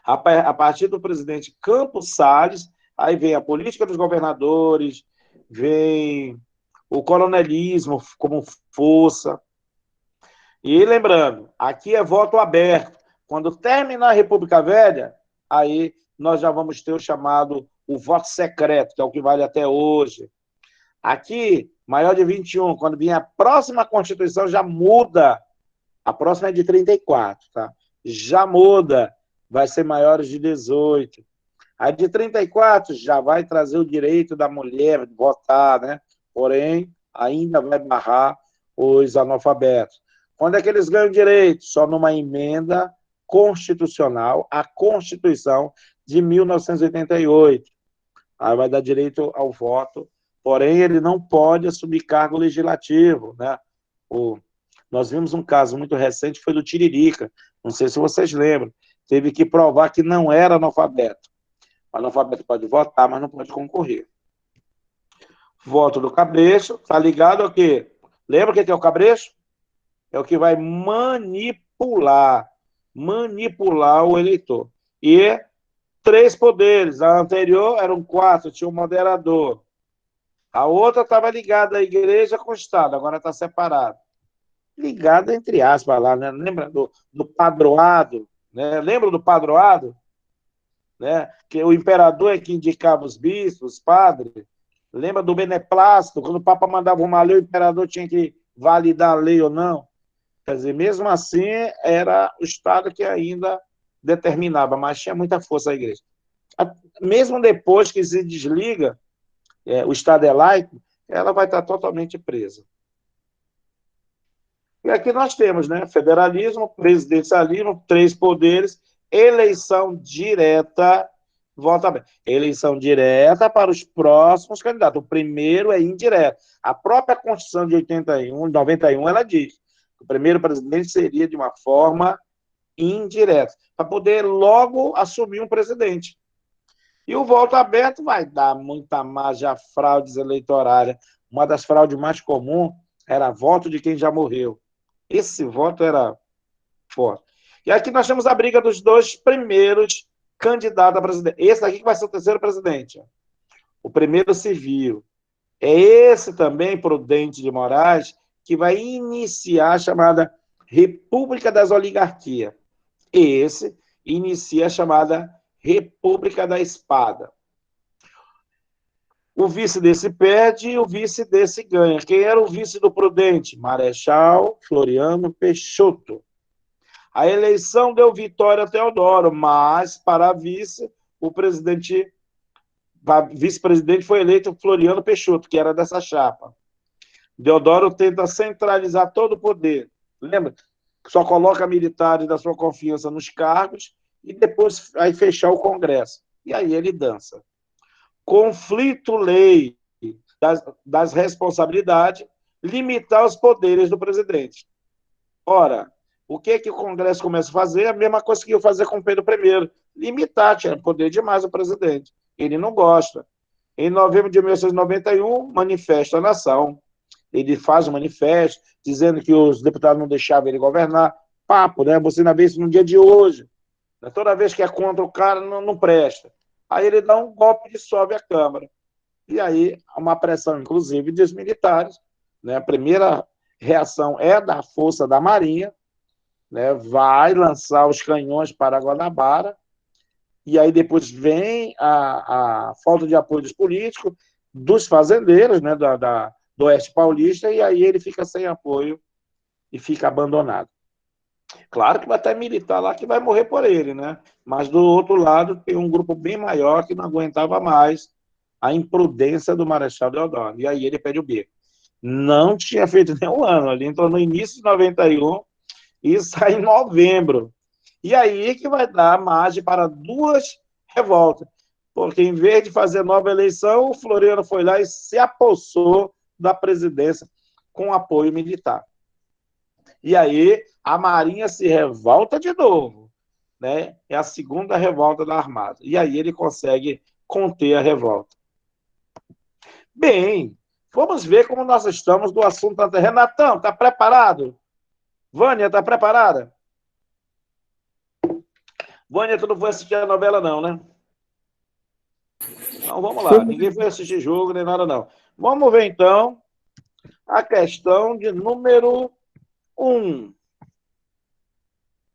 A partir do presidente Campos Salles, aí vem a política dos governadores, vem o coronelismo como força. E lembrando, aqui é voto aberto. Quando terminar a República Velha, aí nós já vamos ter o chamado o voto secreto, que é o que vale até hoje. Aqui, maior de 21, quando vier a próxima Constituição, já muda. A próxima é de 34, tá? Já muda, vai ser maiores de 18. A de 34 já vai trazer o direito da mulher de votar, né? Porém, ainda vai barrar os analfabetos. Quando é que eles ganham direito? Só numa emenda constitucional, a Constituição de 1988. Aí vai dar direito ao voto, porém ele não pode assumir cargo legislativo, né? Nós vimos um caso muito recente, foi do Tiririca, não sei se vocês lembram, teve que provar que não era analfabeto. O analfabeto pode votar, mas não pode concorrer. Voto do cabresto, tá ligado ao quê? Lembra o que é o cabresto? É o que vai manipular o eleitor. E 3 poderes, a anterior eram 4, tinha um moderador. A outra estava ligada à igreja com o Estado, agora está separada. Ligada, entre aspas, lá, né? Lembra do padroado? Né? Lembra do padroado? Né? Que o imperador é que indicava os bispos, os padres. Lembra do beneplácito? Quando o Papa mandava uma lei, o imperador tinha que validar a lei ou não. Quer dizer, mesmo assim, era o Estado que ainda determinava, mas tinha muita força a igreja. Mesmo depois que se desliga, o Estado é laico, ela vai estar totalmente presa. E aqui nós temos, né, federalismo, presidencialismo, 3 poderes, eleição direta, volta bem, eleição direta para os próximos candidatos. O primeiro é indireto. A própria Constituição de 91, ela diz que o primeiro presidente seria de uma forma indireta, para poder logo assumir um presidente. E o voto aberto vai dar muita margem a fraudes eleitorais. Uma das fraudes mais comuns era voto de quem já morreu. Esse voto era forte. E aqui nós temos a briga dos 2 primeiros candidatos a presidente. Esse daqui que vai ser o terceiro presidente. O primeiro civil. É esse também, Prudente de Moraes, que vai iniciar a chamada República das Oligarquias. Esse inicia a chamada República da Espada. O vice desse perde e o vice desse ganha. Quem era o vice do Prudente? Marechal Floriano Peixoto. A eleição deu vitória a Teodoro, mas para vice, vice-presidente foi eleito Floriano Peixoto, que era dessa chapa. Deodoro tenta centralizar todo o poder. Lembra? Só coloca militares da sua confiança nos cargos e depois vai fechar o Congresso. E aí ele dança. Conflito-lei das responsabilidades, limitar os poderes do presidente. Ora, o que o Congresso começa a fazer? A mesma coisa que eu fazer com Pedro I, limitar, tinha poder demais o presidente. Ele não gosta. Em novembro de 1891, manifesta a nação. Ele faz um manifesto dizendo que os deputados não deixavam ele governar. Papo, né? Você não vê isso no dia de hoje. Toda vez que é contra o cara, não presta. Aí ele dá um golpe e dissolve a Câmara. E aí, uma pressão, inclusive, dos militares. Né? A primeira reação é da Força da Marinha, né? Vai lançar os canhões para Guanabara, e aí depois vem a falta de apoio dos políticos, dos fazendeiros, né? Do Oeste Paulista, e aí ele fica sem apoio e fica abandonado. Claro que vai ter militar lá que vai morrer por ele, né? Mas do outro lado tem um grupo bem maior que não aguentava mais a imprudência do Marechal Deodoro. E aí ele pede o bico. Não tinha feito nem um ano, ele entrou no início de 91 e sai em novembro. E aí que vai dar margem para 2 revoltas. Porque em vez de fazer nova eleição, o Floriano foi lá e se apossou da presidência com apoio militar. E aí a Marinha se revolta de novo, né? É a segunda revolta da Armada. E aí ele consegue conter a revolta. Bem, vamos ver como nós estamos do assunto anterior. Renatão, está preparado? Vânia, está preparada? Vânia, tu não foi assistir a novela não, né? Então vamos lá, ninguém foi assistir jogo nem nada não. Vamos ver então a questão de número 1.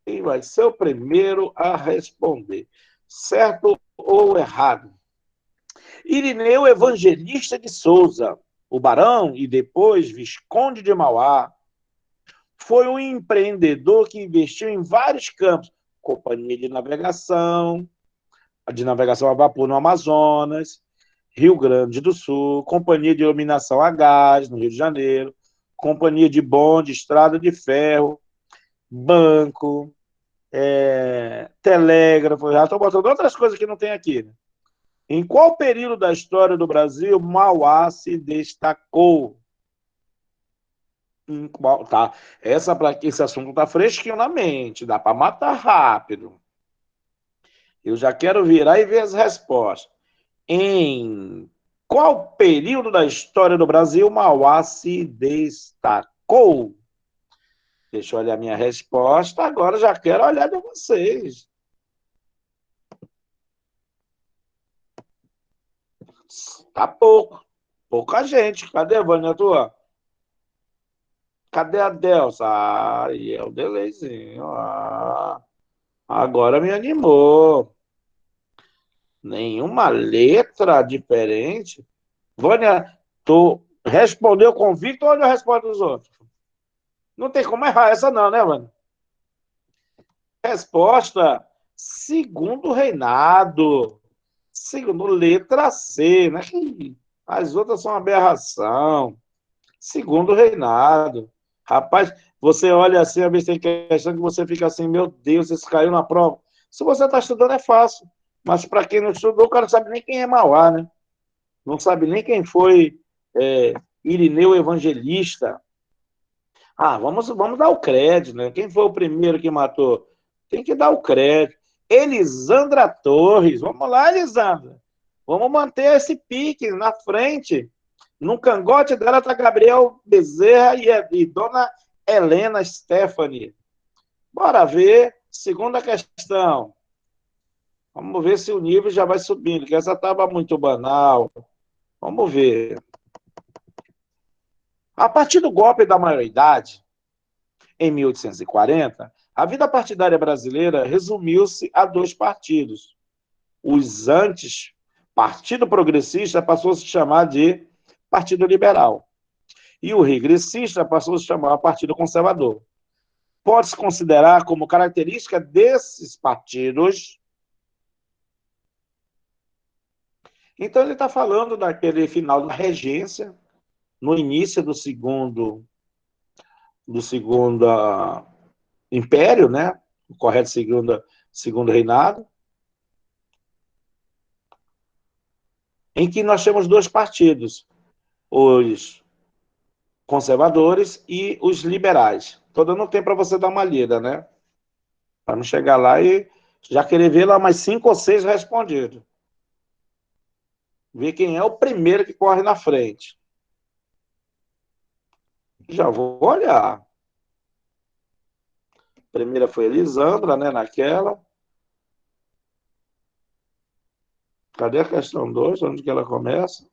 Quem vai ser o primeiro a responder? Certo ou errado? Irineu Evangelista de Souza, o barão e depois Visconde de Mauá, foi um empreendedor que investiu em vários campos, companhia de navegação a vapor no Amazonas, Rio Grande do Sul, companhia de iluminação a gás no Rio de Janeiro, companhia de bonde, estrada de ferro, banco, telégrafo, já estou botando outras coisas que não tem aqui. Né? Em qual período da história do Brasil Mauá se destacou? Tá. Esse assunto está fresquinho na mente, dá para matar rápido. Eu já quero virar e ver as respostas. Em qual período da história do Brasil Mauá se destacou? Deixa eu olhar minha resposta. Agora já quero olhar de vocês. Tá pouco. Pouca gente. Cadê a Vânia tua? Cadê a Delsa? Aí é o delayzinho. Agora me animou. Nenhuma letra diferente. Vânia, tu respondeu com o Victor ou eu respondo dos outros? Não tem como errar essa não, né, Vânia? Resposta Segundo reinado. Segundo, letra C, né? As outras são uma aberração. Segundo reinado. Rapaz, você olha assim, às vezes tem questão que você fica assim, meu Deus, isso caiu na prova. Se você está estudando, é fácil. Mas para quem não estudou, o cara não sabe nem quem é Mauá, né? Não sabe nem quem foi Irineu Evangelista. Ah, vamos dar o crédito, né? Quem foi o primeiro que matou? Tem que dar o crédito. Elisandra Torres. Vamos lá, Elisandra. Vamos manter esse pique na frente. No cangote dela está Gabriel Bezerra e Dona Helena Stephanie. Bora ver. Segunda questão. Vamos ver se o nível já vai subindo, que essa estava muito banal. Vamos ver. A partir do golpe da maioridade, em 1840, a vida partidária brasileira resumiu-se a dois partidos. Os antes, Partido Progressista passou a se chamar de Partido Liberal. E o regressista passou a se chamar Partido Conservador. Pode-se considerar como característica desses partidos. Então, ele está falando daquele final da regência, no início do segundo império, né? O correto segundo reinado, em que nós temos dois partidos, os conservadores e os liberais. Estou dando tempo para você dar uma lida, né? Para não chegar lá e já querer ver lá mais 5 ou 6 respondidos. Ver quem é o primeiro que corre na frente. Já vou olhar. A primeira foi Elisandra, né? Naquela. Cadê a questão 2? Onde que ela começa?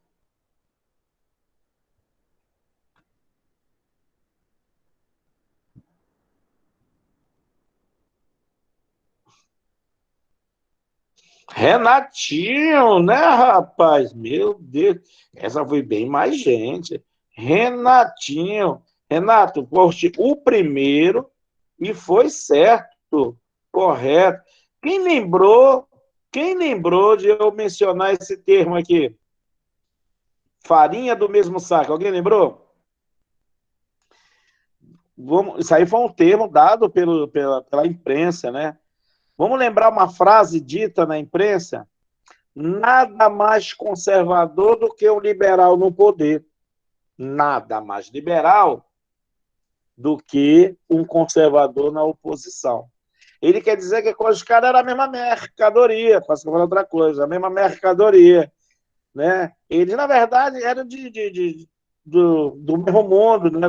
Renatinho, né, rapaz? Meu Deus, essa foi bem mais gente. Renatinho. Renato, poste o primeiro e foi certo, correto. Quem lembrou de eu mencionar esse termo aqui? Farinha do mesmo saco. Alguém lembrou? Isso aí foi um termo dado pela imprensa, né? Vamos lembrar uma frase dita na imprensa? Nada mais conservador do que um liberal no poder. Nada mais liberal do que um conservador na oposição. Ele quer dizer que com os caras era a mesma mercadoria, posso falar outra coisa, a mesma mercadoria. Né? Eles, na verdade, eram do mesmo mundo, né?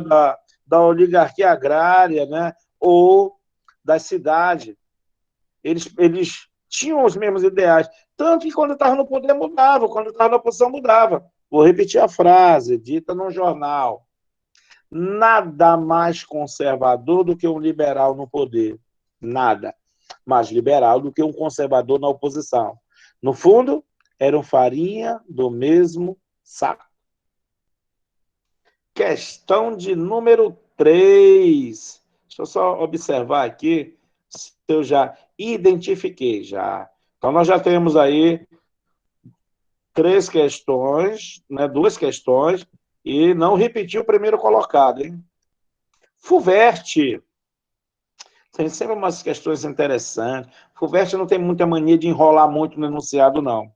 da oligarquia agrária, né? Ou da cidade. Eles tinham os mesmos ideais. Tanto que quando estava no poder mudava, quando estava na oposição mudava. Vou repetir a frase, dita num jornal. Nada mais conservador do que um liberal no poder. Nada mais liberal do que um conservador na oposição. No fundo, eram farinha do mesmo saco. Questão de número 3. Deixa eu só observar aqui se eu já identifiquei já. Então, nós já temos aí 3 questões, né, 2 questões, e não repetiu o primeiro colocado, hein? Fuverte. Tem sempre umas questões interessantes. Fuverte não tem muita mania de enrolar muito no enunciado, não.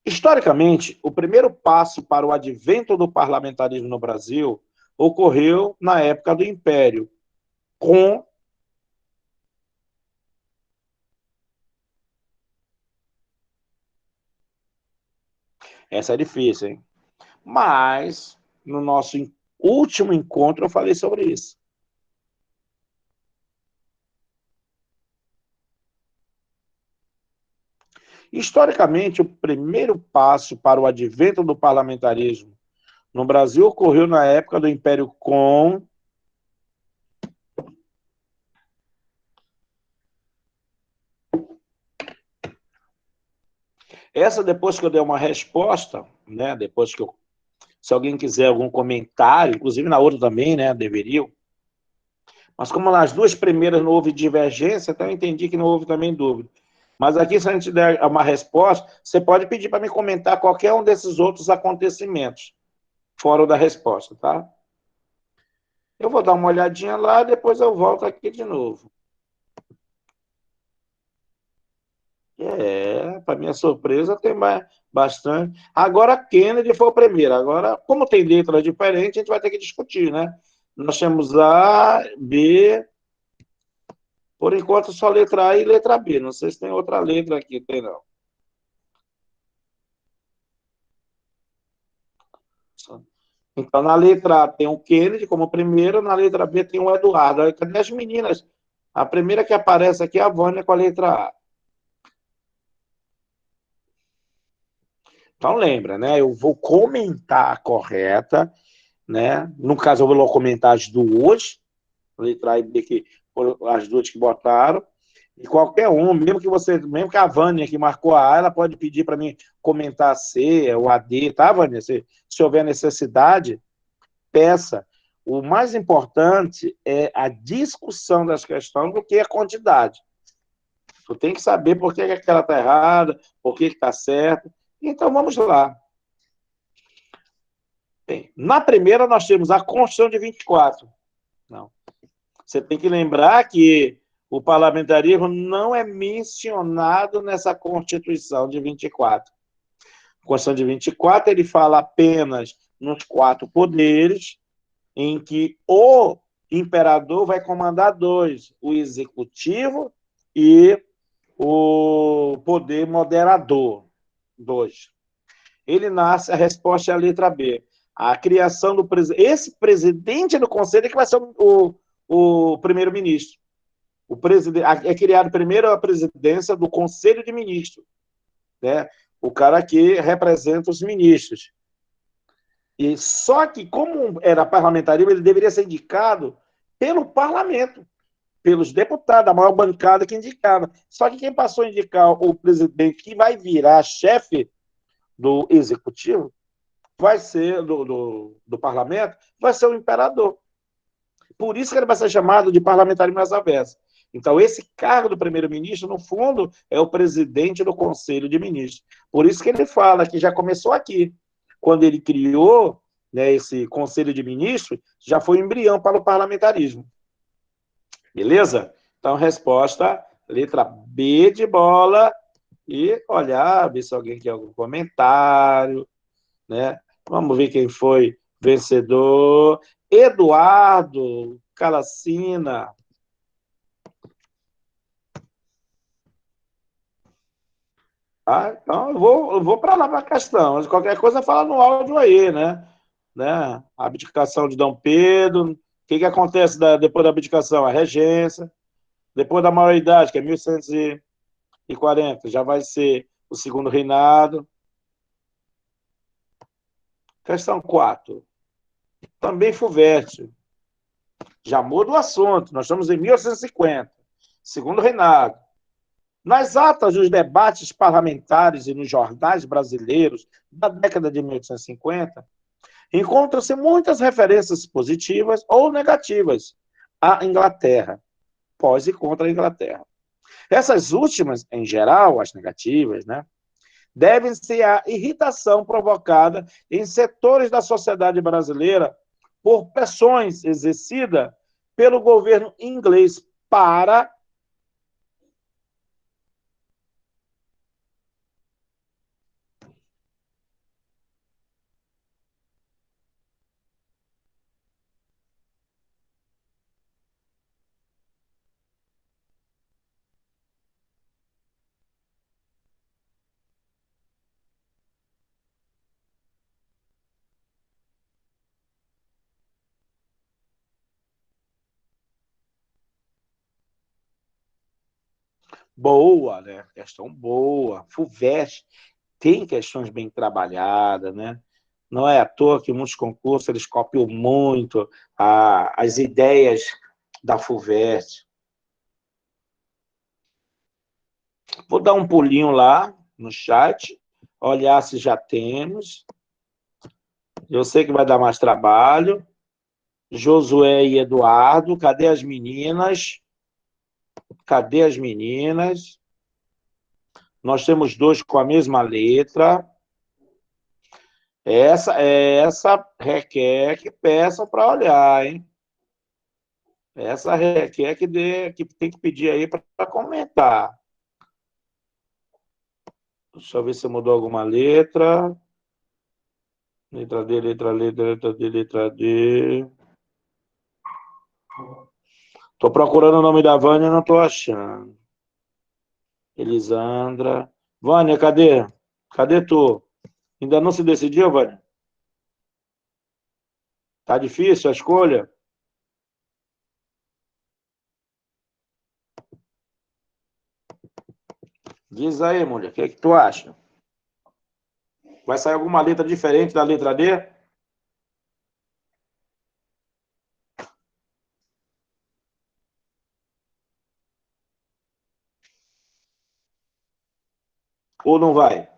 Historicamente, o primeiro passo para o advento do parlamentarismo no Brasil ocorreu na época do Império, com essa é difícil, hein? Mas, no nosso último encontro, eu falei sobre isso. Historicamente, o primeiro passo para o advento do parlamentarismo no Brasil ocorreu na época do Império com... Essa, depois que eu der uma resposta, né, depois que eu... Se alguém quiser algum comentário, inclusive na outra também, né, deveriam. Mas como nas duas primeiras não houve divergência, então eu entendi que não houve também dúvida. Mas aqui, se a gente der uma resposta, você pode pedir para me comentar qualquer um desses outros acontecimentos, fora o da resposta, tá? Eu vou dar uma olhadinha lá, depois eu volto aqui de novo. Para minha surpresa, tem bastante. Agora, Kennedy foi o primeiro. Agora, como tem letra diferente, a gente vai ter que discutir, né? Nós temos A, B. Por enquanto, só letra A e letra B. Não sei se tem outra letra aqui, tem não. Então, na letra A tem o Kennedy como primeiro, na letra B tem o Eduardo. Aí, cadê as meninas? A primeira que aparece aqui é a Vânia com a letra A. Então, lembra, né? Eu vou comentar a correta, né? No caso, eu vou comentar as duas, letra A e B, que foram as duas que botaram. E qualquer um, mesmo que a Vânia que marcou a A, ela pode pedir para mim comentar a C ou a D, tá, Vânia? Se houver necessidade, peça. O mais importante é a discussão das questões do que a quantidade. Tu tem que saber por que aquela está errada, por que está certo. Então, vamos lá. Bem, na primeira, nós temos a Constituição de 24. Não. Você tem que lembrar que o parlamentarismo não é mencionado nessa Constituição de 24. A Constituição de 24, ele fala apenas nos 4 poderes, em que o imperador vai comandar 2, o executivo e o poder moderador, 2. Ele nasce, a resposta é a letra B. A criação do presidente. Esse presidente do conselho é que vai ser o primeiro-ministro. É criado primeiro a presidência do Conselho de Ministros, né? O cara que representa os ministros. E só que, como era parlamentarismo, ele deveria ser indicado pelo parlamento, pelos deputados, a maior bancada que indicava. Só que quem passou a indicar o presidente que vai virar chefe do executivo vai ser do parlamento, vai ser o imperador. Por isso que ele vai ser chamado de parlamentarismo às avessas. Então, esse cargo do primeiro-ministro, no fundo, é o presidente do Conselho de Ministros. Por isso que ele fala que já começou aqui. Quando ele criou, né, esse Conselho de Ministros, já foi um embrião para o parlamentarismo. Beleza? Então, resposta, letra B de bola. E olhar, ver se alguém quer algum comentário, né? Vamos ver quem foi vencedor. Eduardo Calacina. Ah, então eu vou para lá para a questão. Qualquer coisa fala no áudio aí, né? A abdicação de Dom Pedro. O que acontece depois da abdicação? A regência. Depois da maioridade, que é 1140, já vai ser o segundo reinado. Questão 4. Também Fuverte. Já muda o assunto. Nós estamos em 1850, segundo reinado. Nas atas dos debates parlamentares e nos jornais brasileiros da década de 1850, encontram-se muitas referências positivas ou negativas à Inglaterra, pós e contra a Inglaterra. Essas últimas, em geral, as negativas, né, devem-se à irritação provocada em setores da sociedade brasileira por pressões exercidas pelo governo inglês para boa, né? Questão boa. FUVEST tem questões bem trabalhadas, né? Não é à toa que muitos concursos eles copiam muito as ideias da FUVEST. Vou dar um pulinho lá no chat, olhar se já temos. Eu sei que vai dar mais trabalho. Josué e Eduardo. Cadê as meninas? Cadê as meninas? Nós temos dois com a mesma letra. Essa requer que peçam para olhar, hein? Essa requer que tem que pedir aí para comentar. Deixa eu ver se mudou alguma letra. Letra D, letra D, letra D. Tô procurando o nome da Vânia e não tô achando. Elisandra. Vânia, cadê? Cadê tu? Ainda não se decidiu, Vânia? Tá difícil a escolha? Diz aí, mulher, o que é que tu acha? Vai sair alguma letra diferente da letra D? Ou não vai?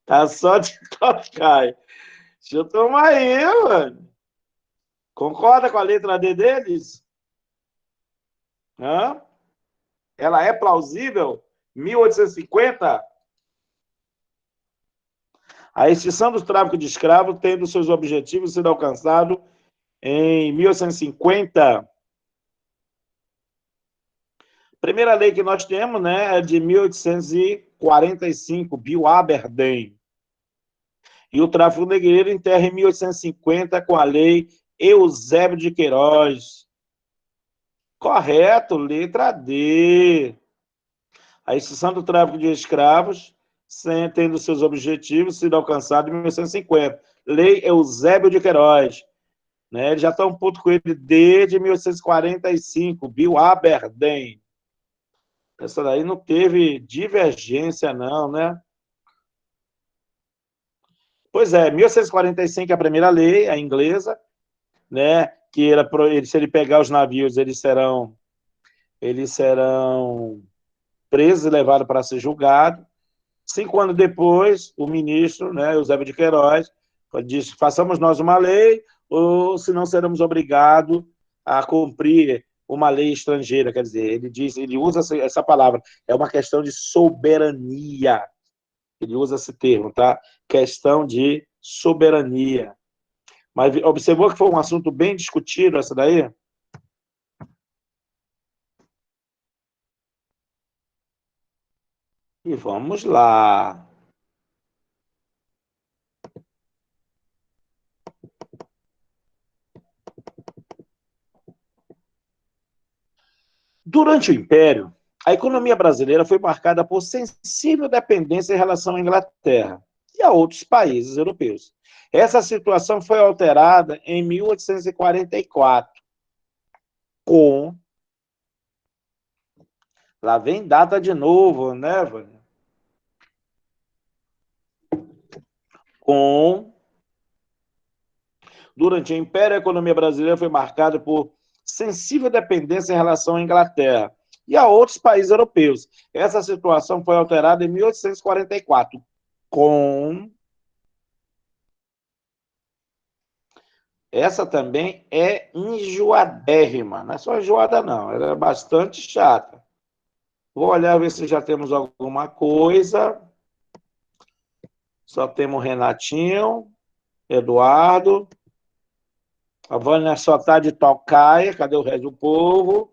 Tá só de tocar. Deixa eu tomar aí, mano. Concorda com a letra D deles? Hã? Ela é plausível? 1850? A extinção do tráfico de escravos, tendo seus objetivos sido alcançados em 1850. Primeira lei que nós temos, né, é de 1845, Bill Aberdeen. E o tráfico negreiro enterra em 1850 com a lei Eusébio de Queiroz. Correto, letra D. A extinção do tráfico de escravos, tendo seus objetivos sido alcançados em 1950. Lei Eusébio de Queiroz. Né? Eles já estão puto com ele desde 1845, Bill Aberdeen. Essa daí não teve divergência, não, né? Pois é, 1845 é a primeira lei, a inglesa, né? Que se ele pegar os navios, eles serão presos e levados para ser julgados. 5 anos depois, o ministro, né, Eusébio de Queiroz, disse: façamos nós uma lei, ou senão seremos obrigados a cumprir uma lei estrangeira. Quer dizer, ele usa essa palavra, é uma questão de soberania. Ele usa esse termo, tá? Questão de soberania. Mas observou que foi um assunto bem discutido essa daí? E vamos lá. Durante o Império, a economia brasileira foi marcada por sensível dependência em relação à Inglaterra e a outros países europeus. Essa situação foi alterada em 1844, com... Lá vem data de novo, né, Vânia? Durante o Império, a economia brasileira foi marcada por sensível dependência em relação à Inglaterra e a outros países europeus. Essa situação foi alterada em 1844, com... Essa também é enjoadérrima, não é só enjoada, não, ela é bastante chata. Vou olhar, ver se já temos alguma coisa. Só temos Renatinho, Eduardo. A Vânia só está de tocaia. Cadê o resto do povo?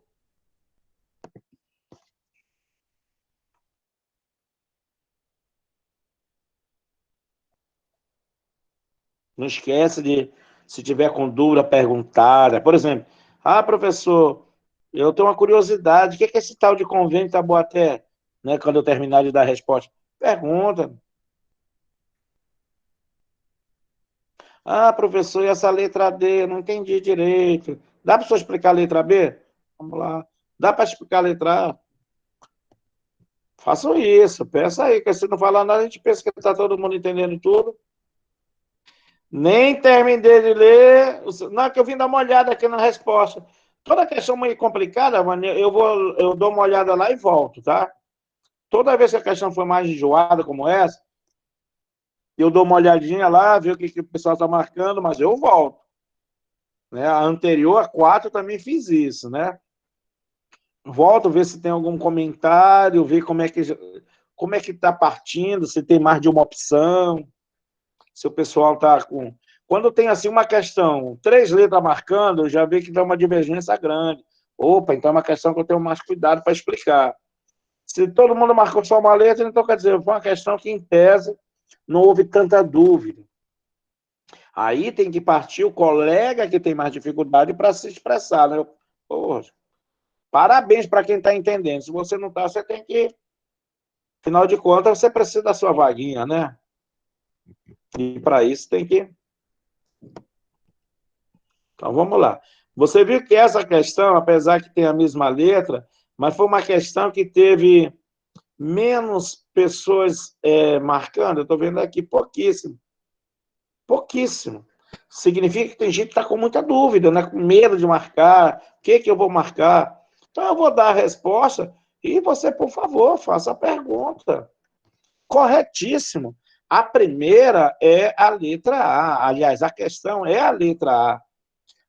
Não esquece de, se tiver com dúvida, perguntar. Por exemplo, professor, eu tenho uma curiosidade. O que é esse tal de convênio Taboaté? Né, quando eu terminar de dar a resposta. Pergunta. Professor, e essa letra D? Eu não entendi direito. Dá para o senhor explicar a letra B? Vamos lá. Dá para explicar a letra A? Façam isso, pensa aí, que se não falar nada, a gente pensa que está todo mundo entendendo tudo. Nem terminei de ler. Não, que eu vim dar uma olhada aqui na resposta. Toda questão meio complicada, mano, eu dou uma olhada lá e volto, tá? Toda vez que a questão for mais enjoada como essa, eu dou uma olhadinha lá, ver o que o pessoal está marcando, mas eu volto. Né? A anterior, a 4, eu também fiz isso, né? Volto, ver se tem algum comentário, ver como é que está partindo, se tem mais de uma opção, se o pessoal está com... Quando tem assim uma questão, 3 letras marcando, eu já vejo que dá uma divergência grande. Opa, então é uma questão que eu tenho mais cuidado para explicar. Se todo mundo marcou só uma letra, então quer dizer, foi uma questão que, em tese, não houve tanta dúvida. Aí tem que partir o colega que tem mais dificuldade para se expressar, né? Poxa, parabéns para quem está entendendo. Se você não está, você tem que... Afinal de contas, você precisa da sua vaguinha, né? E para isso tem que... Então, vamos lá. Você viu que essa questão, apesar que tem a mesma letra, mas foi uma questão que teve menos pessoas marcando. Eu estou vendo aqui pouquíssimo. Pouquíssimo. Significa que tem gente que está com muita dúvida, né? Com medo de marcar. O que eu vou marcar? Então, eu vou dar a resposta e você, por favor, faça a pergunta. Corretíssimo. A primeira é a letra A. Aliás, a questão é a letra A.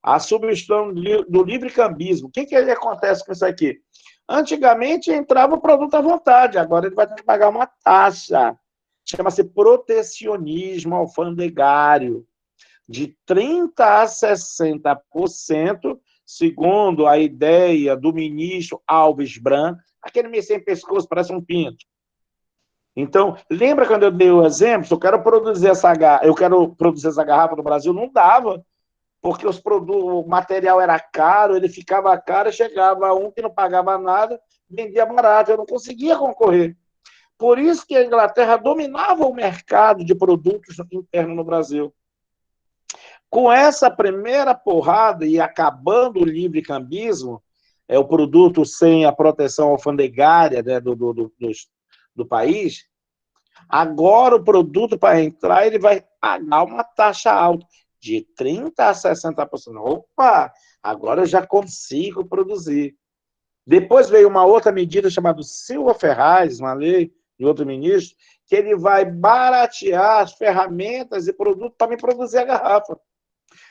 A substituição do livre-cambismo. O que acontece com isso aqui? Antigamente entrava o produto à vontade, agora ele vai ter que pagar uma taxa. Chama-se protecionismo alfandegário, de 30% a 60%, segundo a ideia do ministro Alves Branco, aquele meio sem pescoço, parece um pinto. Então, lembra quando eu dei o exemplo? Se eu quero produzir essa garrafa no Brasil, não dava, porque o material era caro, ele ficava caro, chegava um que não pagava nada, vendia barato, eu não conseguia concorrer. Por isso que a Inglaterra dominava o mercado de produtos internos no Brasil. Com essa primeira porrada e acabando o livre-cambismo, o produto sem a proteção alfandegária, né, do país, agora o produto para entrar ele vai pagar uma taxa alta, de 30% a 60%. Opa, agora eu já consigo produzir. Depois veio uma outra medida chamada Silva Ferraz, uma lei de outro ministro, que ele vai baratear as ferramentas e produtos para me produzir a garrafa.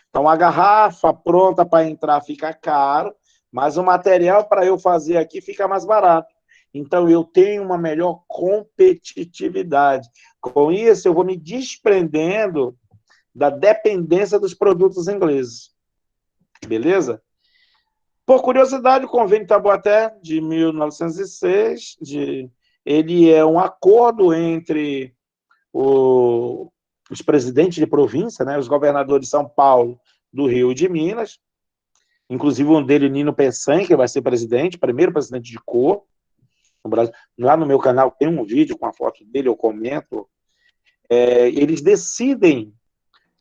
Então, a garrafa pronta para entrar fica caro, mas o material para eu fazer aqui fica mais barato. Então, eu tenho uma melhor competitividade. Com isso, eu vou me desprendendo da dependência dos produtos ingleses. Beleza? Por curiosidade, o Convênio Taubaté, de 1906, ele é um acordo entre os presidentes de província, né, os governadores de São Paulo, do Rio e de Minas, inclusive um deles, Nino Peçanha, que vai ser presidente, primeiro presidente de cor no Brasil. Lá no meu canal tem um vídeo com a foto dele, eu comento. Eles decidem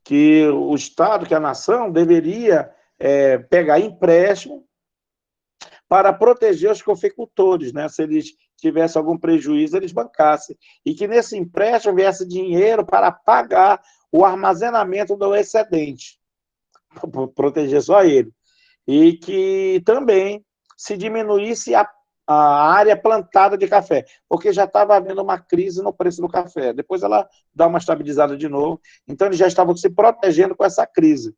que o Estado, que a nação, deveria pegar empréstimo para proteger os cafeicultores, né? Se eles tivessem algum prejuízo, eles bancassem. E que nesse empréstimo viesse dinheiro para pagar o armazenamento do excedente, para proteger só ele. E que também se diminuísse a área plantada de café, porque já estava havendo uma crise no preço do café. Depois ela dá uma estabilizada de novo, então eles já estavam se protegendo com essa crise.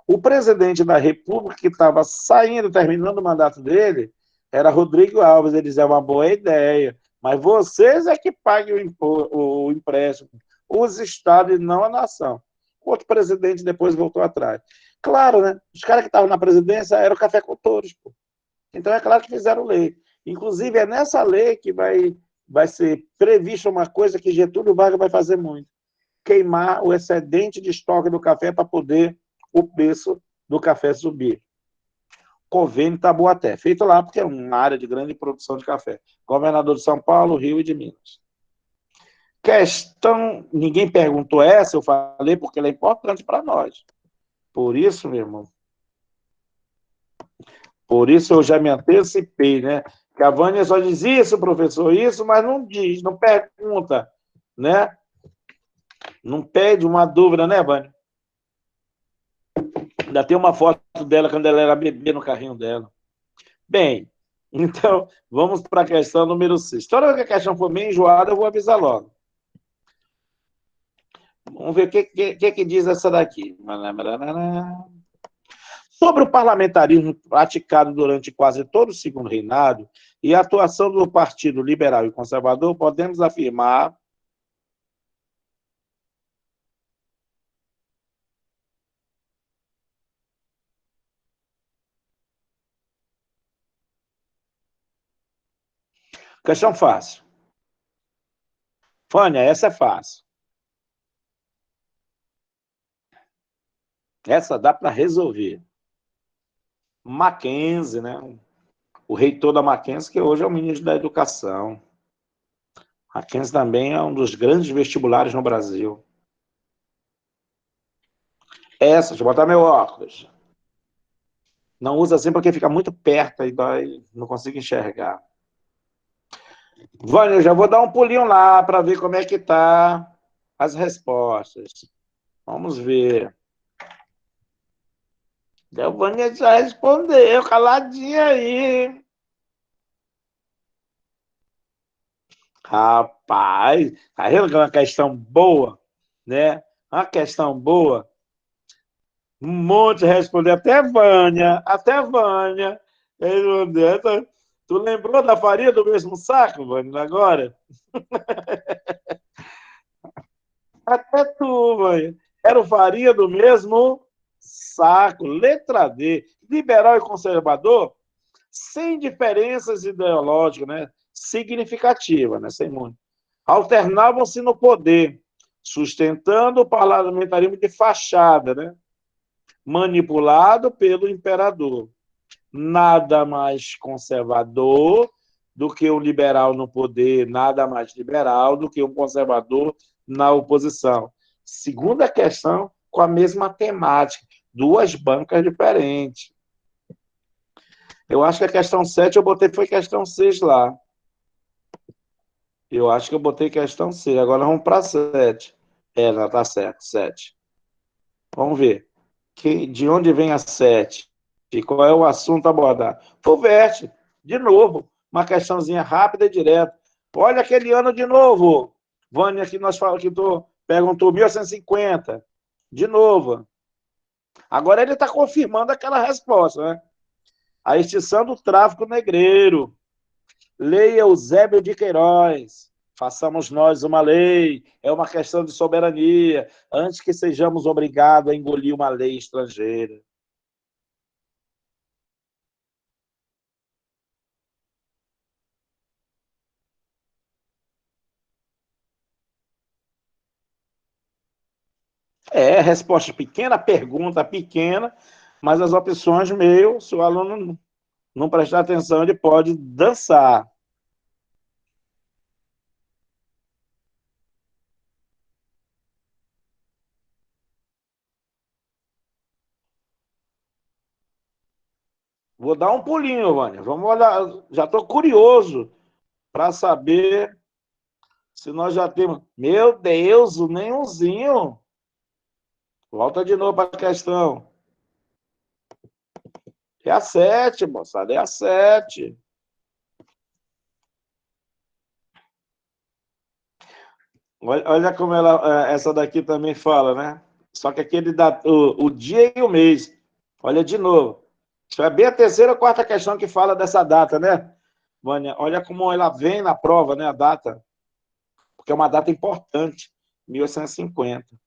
O presidente da República, que estava saindo, terminando o mandato dele, era Rodrigo Alves. Ele dizia, uma boa ideia, mas vocês é que paguem o empréstimo, os estados e não a nação. O outro presidente depois voltou atrás. Claro, né? Os caras que estavam na presidência eram cafeicultores, pô. Então, é claro que fizeram lei. Inclusive, é nessa lei que vai ser prevista uma coisa que Getúlio Vargas vai fazer muito: queimar o excedente de estoque do café para poder o preço do café subir. Convênio Taubaté, feito lá porque é uma área de grande produção de café. Governador de São Paulo, Rio e de Minas. Questão, ninguém perguntou essa, eu falei porque ela é importante para nós. Por isso, meu irmão, por isso eu já me antecipei, né? Que a Vânia só diz isso, professor, isso, mas não diz, não pergunta, né? Não pede uma dúvida, né, Vânia? Ainda tem uma foto dela quando ela era bebê no carrinho dela. Bem, então, vamos para a questão número 6. Toda vez que a questão for bem enjoada, eu vou avisar logo. Vamos ver o que diz essa daqui. Sobre o parlamentarismo praticado durante quase todo o segundo reinado e a atuação do Partido Liberal e Conservador, podemos afirmar questão fácil. Fânia, essa é fácil. Essa dá para resolver. Mackenzie, né? O reitor da Mackenzie, que hoje é o ministro da Educação. Mackenzie também é um dos grandes vestibulares no Brasil. Essa, deixa eu botar meu óculos. Não usa assim porque fica muito perto e dói, não consigo enxergar. Vânia, eu já vou dar um pulinho lá para ver como é que tá as respostas. Vamos ver. A Vânia já respondeu, caladinha aí. Rapaz, tá vendo que é uma questão boa, né? Uma questão boa. Um monte respondeu, até Vânia, até Vânia. Tu lembrou da farinha do mesmo saco, Vânia, agora? Até tu, Vânia. Era o farinha do mesmo saco. Letra D. Liberal e conservador, sem diferenças ideológicas, né? Significativas, né? Sem muito. Alternavam-se no poder, sustentando o parlamentarismo de fachada, né? Manipulado pelo imperador. Nada mais conservador do que um liberal no poder, nada mais liberal do que um conservador na oposição. Segunda questão, com a mesma temática, duas bancas diferentes. Eu acho que a questão 7 eu botei, foi questão 6 lá. Eu acho que eu botei questão 6. Agora vamos para 7. Não, tá certo, 7. Vamos ver. De onde vem a 7? E qual é o assunto abordado? FUVEST, de novo. Uma questãozinha rápida e direta. Olha aquele ano de novo. Vânia, que nós falamos que tu perguntou 1850. De novo. Agora ele está confirmando aquela resposta, né? A extinção do tráfico negreiro. Lei Eusébio de Queiroz. Façamos nós uma lei. É uma questão de soberania. Antes que sejamos obrigados a engolir uma lei estrangeira. Resposta pequena, pergunta pequena, mas as opções meio, se o aluno não prestar atenção, ele pode dançar. Vou dar um pulinho, Vânia. Vamos olhar. Já estou curioso para saber se nós já temos. Meu Deus, o nenhumzinho. Volta de novo para a questão. É a 7, moçada, é a 7. Olha como essa daqui também fala, né? Só que aquele o dia e o mês. Olha de novo. Isso é bem a terceira ou quarta questão que fala dessa data, né, Vânia? Olha como ela vem na prova, né, a data. Porque é uma data importante, 1850.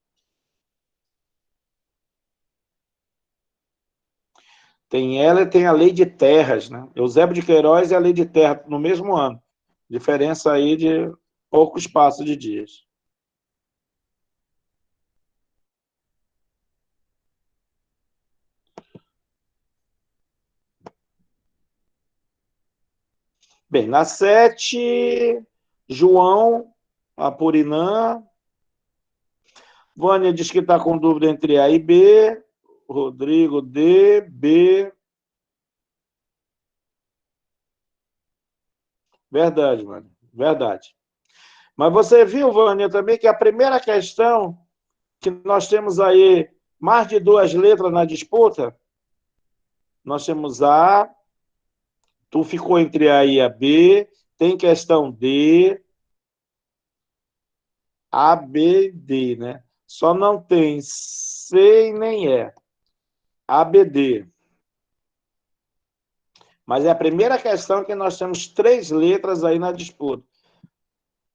Tem ela e tem a lei de terras, né? Eusébio de Queiroz e a lei de terra no mesmo ano. Diferença aí de pouco espaço de dias. Bem, na 7, João Apurinã. Vânia diz que está com dúvida entre A e B. Rodrigo, D, B. Verdade, Vânia. Verdade. Mas você viu, Vânia, também que a primeira questão que nós temos aí Mais de 2 letras na disputa? Nós temos A, tu ficou entre A e a B, tem questão D, A, B e D, né? Só não tem C e nem E. A, B, D. Mas é a primeira questão que nós temos 3 letras aí na disputa.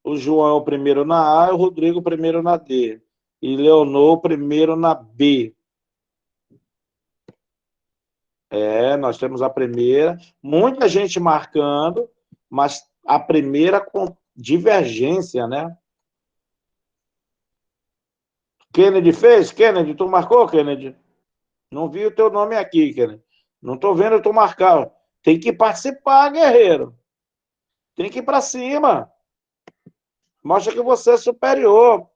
O João é o primeiro na A, o Rodrigo o primeiro na D. E Leonor o primeiro na B. Nós temos a primeira. Muita gente marcando, mas a primeira com divergência, né? Kennedy fez? Kennedy, tu marcou, Kennedy? Não vi o teu nome aqui, Kennedy. Não estou vendo tu marcar. Tem que participar, guerreiro. Tem que ir para cima. Mostra que você é superior.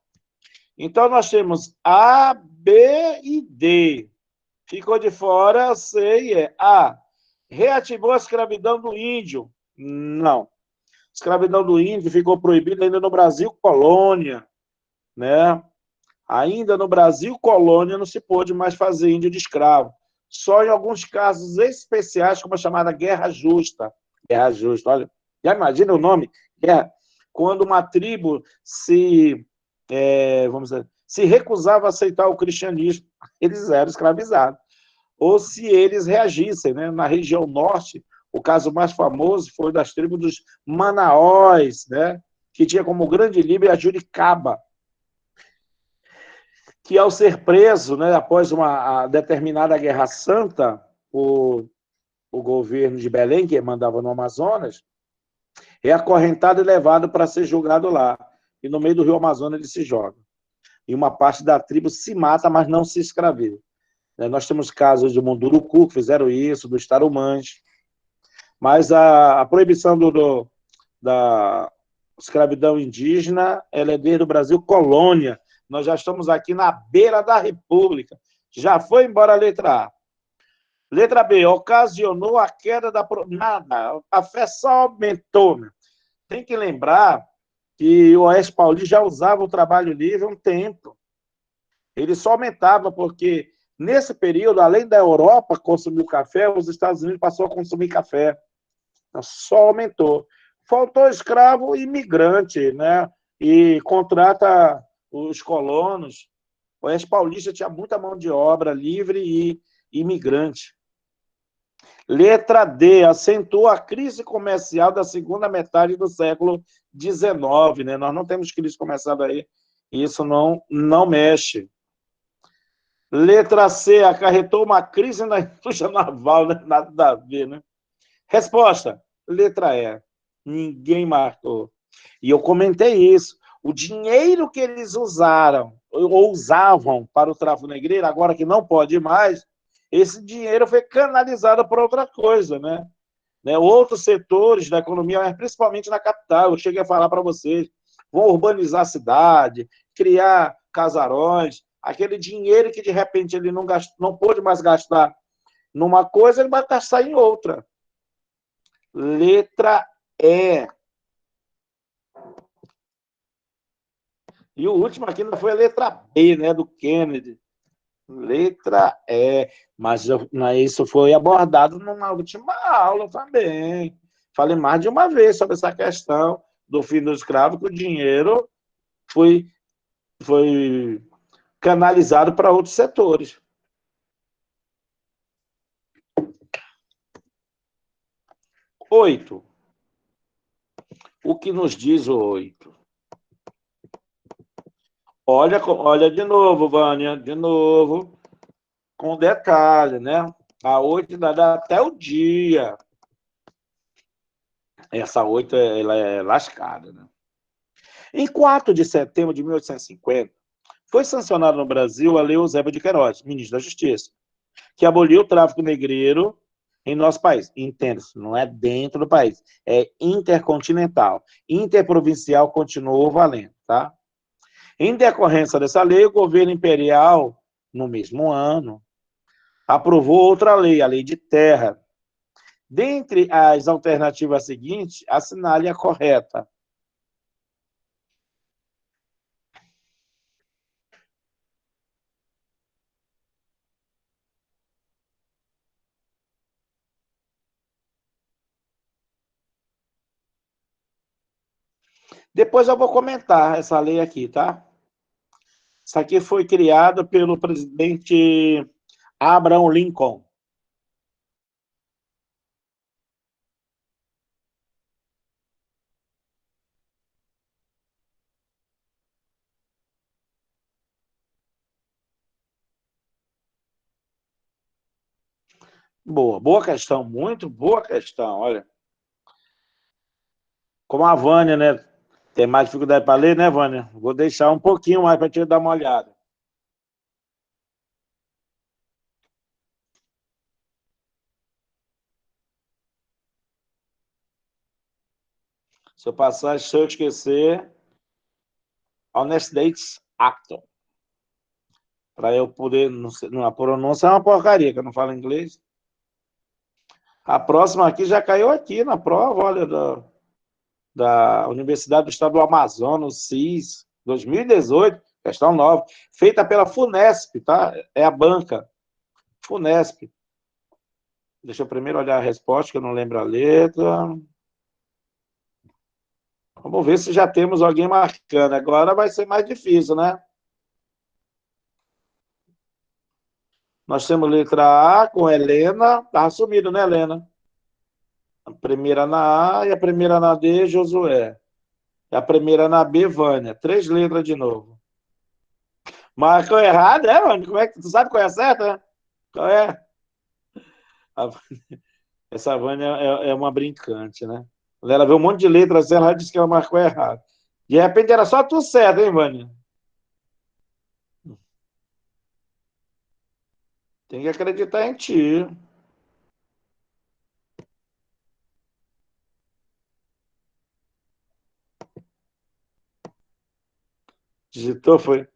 Então, nós temos A, B e D. Ficou de fora C e E. A. Reativou a escravidão do índio? Não. Escravidão do índio ficou proibida ainda no Brasil colônia, né? Ainda no Brasil colônia não se pôde mais fazer índio de escravo. Só em alguns casos especiais, como a chamada Guerra Justa. Guerra Justa, olha. Já imagina o nome? Guerra. Quando uma tribo vamos dizer, se recusava a aceitar o cristianismo, eles eram escravizados. Ou se eles reagissem, né? Na região norte, o caso mais famoso foi das tribos dos Manaós, né? Que tinha como grande líder a Juricaba, que ao ser preso, né, após uma determinada Guerra Santa, o governo de Belém, que mandava no Amazonas, é acorrentado e levado para ser julgado lá. E no meio do rio Amazonas ele se joga. E uma parte da tribo se mata, mas não se escraviza. Nós temos casos de Munduruku, que fizeram isso, dos Tarumãs. Mas a proibição da escravidão indígena, ela é desde o Brasil colônia. Nós já estamos aqui na beira da República. Já foi embora a letra A. Letra B, ocasionou a queda da... Nada, a fé só aumentou. Né? Tem que lembrar que o Oeste Paulista já usava o trabalho livre há um tempo. Ele só aumentava porque, nesse período, além da Europa consumir o café, os Estados Unidos passou a consumir café. Então, só aumentou. Faltou escravo e imigrante, né? E contrata os colonos. O Oeste Paulista tinha muita mão de obra livre e imigrante. Letra D, acentuou a crise comercial da segunda metade do século XIX. Né? Nós não temos crise comercial aí, isso não mexe. Letra C, acarretou uma crise na indústria naval, né? Nada a ver, né? Resposta, letra E, ninguém marcou. E eu comentei isso. O dinheiro que eles usaram, ou usavam para o tráfico negreiro, agora que não pode mais, esse dinheiro foi canalizado para outra coisa, né? Outros setores da economia, principalmente na capital, eu cheguei a falar para vocês, vão urbanizar a cidade, criar casarões, aquele dinheiro que de repente ele não pôde mais gastar numa coisa, ele vai gastar em outra. Letra E. E o último aqui não foi a letra B, né, do Kennedy. Letra E. Mas isso foi abordado numa última aula também. Falei mais de uma vez sobre essa questão do fim do escravo, que o dinheiro foi canalizado para outros setores. 8. O que nos diz o 8? Olha de novo, Vânia, de novo, com detalhe, né? A 8 dá até o dia. Essa 8 ela é lascada, né? Em 4 de setembro de 1850, foi sancionada no Brasil a Lei Eusébio de Queiroz, ministro da Justiça, que aboliu o tráfico negreiro em nosso país. Entenda-se, não é dentro do país, é intercontinental. Interprovincial continuou valendo, tá? Em decorrência dessa lei, o governo imperial, no mesmo ano, aprovou outra lei, a Lei de Terra. Dentre as alternativas seguintes, assinale a correta. Depois eu vou comentar essa lei aqui, tá? Isso aqui foi criado pelo presidente Abraham Lincoln. Boa questão, muito boa questão, olha. Como a Vânia, né, tem mais dificuldade para ler, né, Vânia? Vou deixar um pouquinho mais para te dar uma olhada. Se eu passar, se eu esquecer, Honest Act. Para eu poder... Não, a pronúncia é uma porcaria, que eu não falo inglês. A próxima aqui já caiu aqui na prova, olha, da Universidade do Estado do Amazonas, CIS, 2018, questão nova, feita pela FUNESP, tá? É a banca, FUNESP. Deixa eu primeiro olhar a resposta, que eu não lembro a letra. Vamos ver se já temos alguém marcando. Agora vai ser mais difícil, né? Nós temos letra A com Helena. Tá assumido, né, Helena? A primeira na A e a primeira na D, Josué. E a primeira na B, Vânia. 3 letras de novo. Marcou errado, é, mano? Como é que tu sabe qual é a certa? Né? Qual é? Essa Vânia é uma brincante, né? Quando ela vê um monte de letras, ela disse que ela marcou errado. De repente era só tu certo, hein, Vânia? Tem que acreditar em ti. Digitou, foi?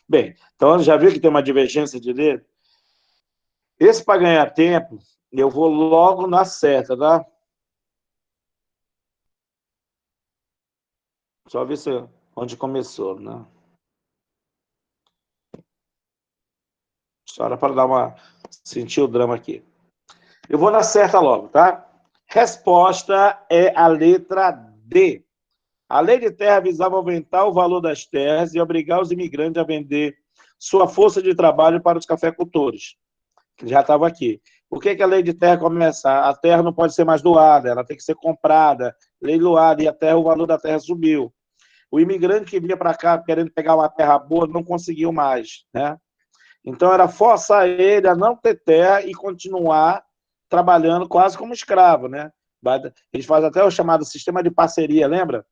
Bem, então já viu que tem uma divergência de letra? Esse para ganhar tempo, eu vou logo na certa, tá? Só ver se, onde começou, né? Só era para dar uma... sentir o drama aqui. Eu vou na certa logo, tá? Resposta é a letra D. A lei de terra visava aumentar o valor das terras e obrigar os imigrantes a vender sua força de trabalho para os cafeicultores, que já estavam aqui. Por que a lei de terra começa? A terra não pode ser mais doada, ela tem que ser comprada, leiloada, e a terra, o valor da terra subiu. O imigrante que vinha para cá querendo pegar uma terra boa não conseguiu mais, né? Então era forçar ele a não ter terra e continuar trabalhando quase como escravo, né? Eles fazem até o chamado sistema de parceria, lembra?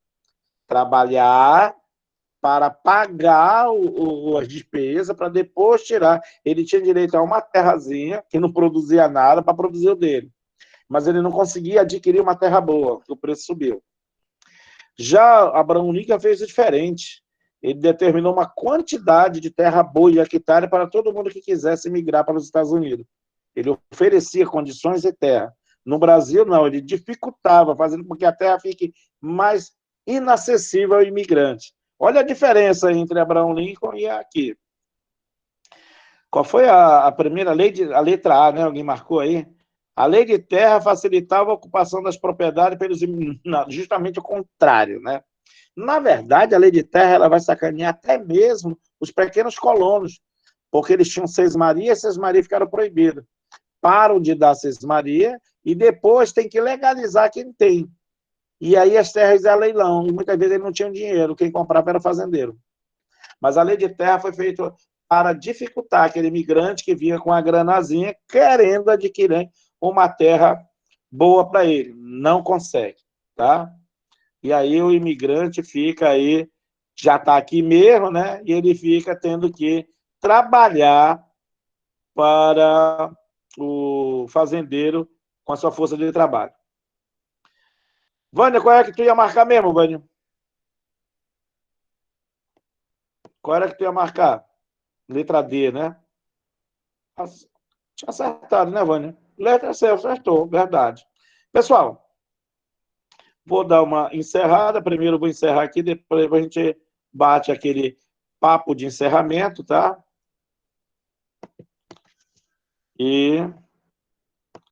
Trabalhar para pagar as despesas, para depois tirar. Ele tinha direito a uma terrazinha, que não produzia nada, para produzir o dele. Mas ele não conseguia adquirir uma terra boa, porque o preço subiu. Já Abraão Lincoln fez diferente. Ele determinou uma quantidade de terra boa e hectare para todo mundo que quisesse migrar para os Estados Unidos. Ele oferecia condições de terra. No Brasil, não, ele dificultava, fazendo com que a terra fique mais inacessível ao imigrante. Olha a diferença entre Abraão Lincoln e aqui. Qual foi a primeira lei? A letra A, né? Alguém marcou aí? A lei de terra facilitava a ocupação das propriedades pelos justamente o contrário, né? Na verdade, a lei de terra ela vai sacanear até mesmo os pequenos colonos, porque eles tinham sesmaria e sesmaria ficaram proibidas. Param de dar sesmaria e depois tem que legalizar quem tem. E aí as terras é leilão, e muitas vezes eles não tinham dinheiro, quem comprava era fazendeiro. Mas a lei de terra foi feita para dificultar aquele imigrante que vinha com a granazinha querendo adquirir uma terra boa para ele. Não consegue, tá? E aí o imigrante fica aí, já está aqui mesmo, né? E ele fica tendo que trabalhar para o fazendeiro com a sua força de trabalho. Vânia, qual é que tu ia marcar mesmo, Vânia? Qual era que tu ia marcar? Letra D, né? Tinha acertado, né, Vânia? Letra C, acertou, verdade. Pessoal, vou dar uma encerrada. Primeiro eu vou encerrar aqui, depois a gente bate aquele papo de encerramento, tá? E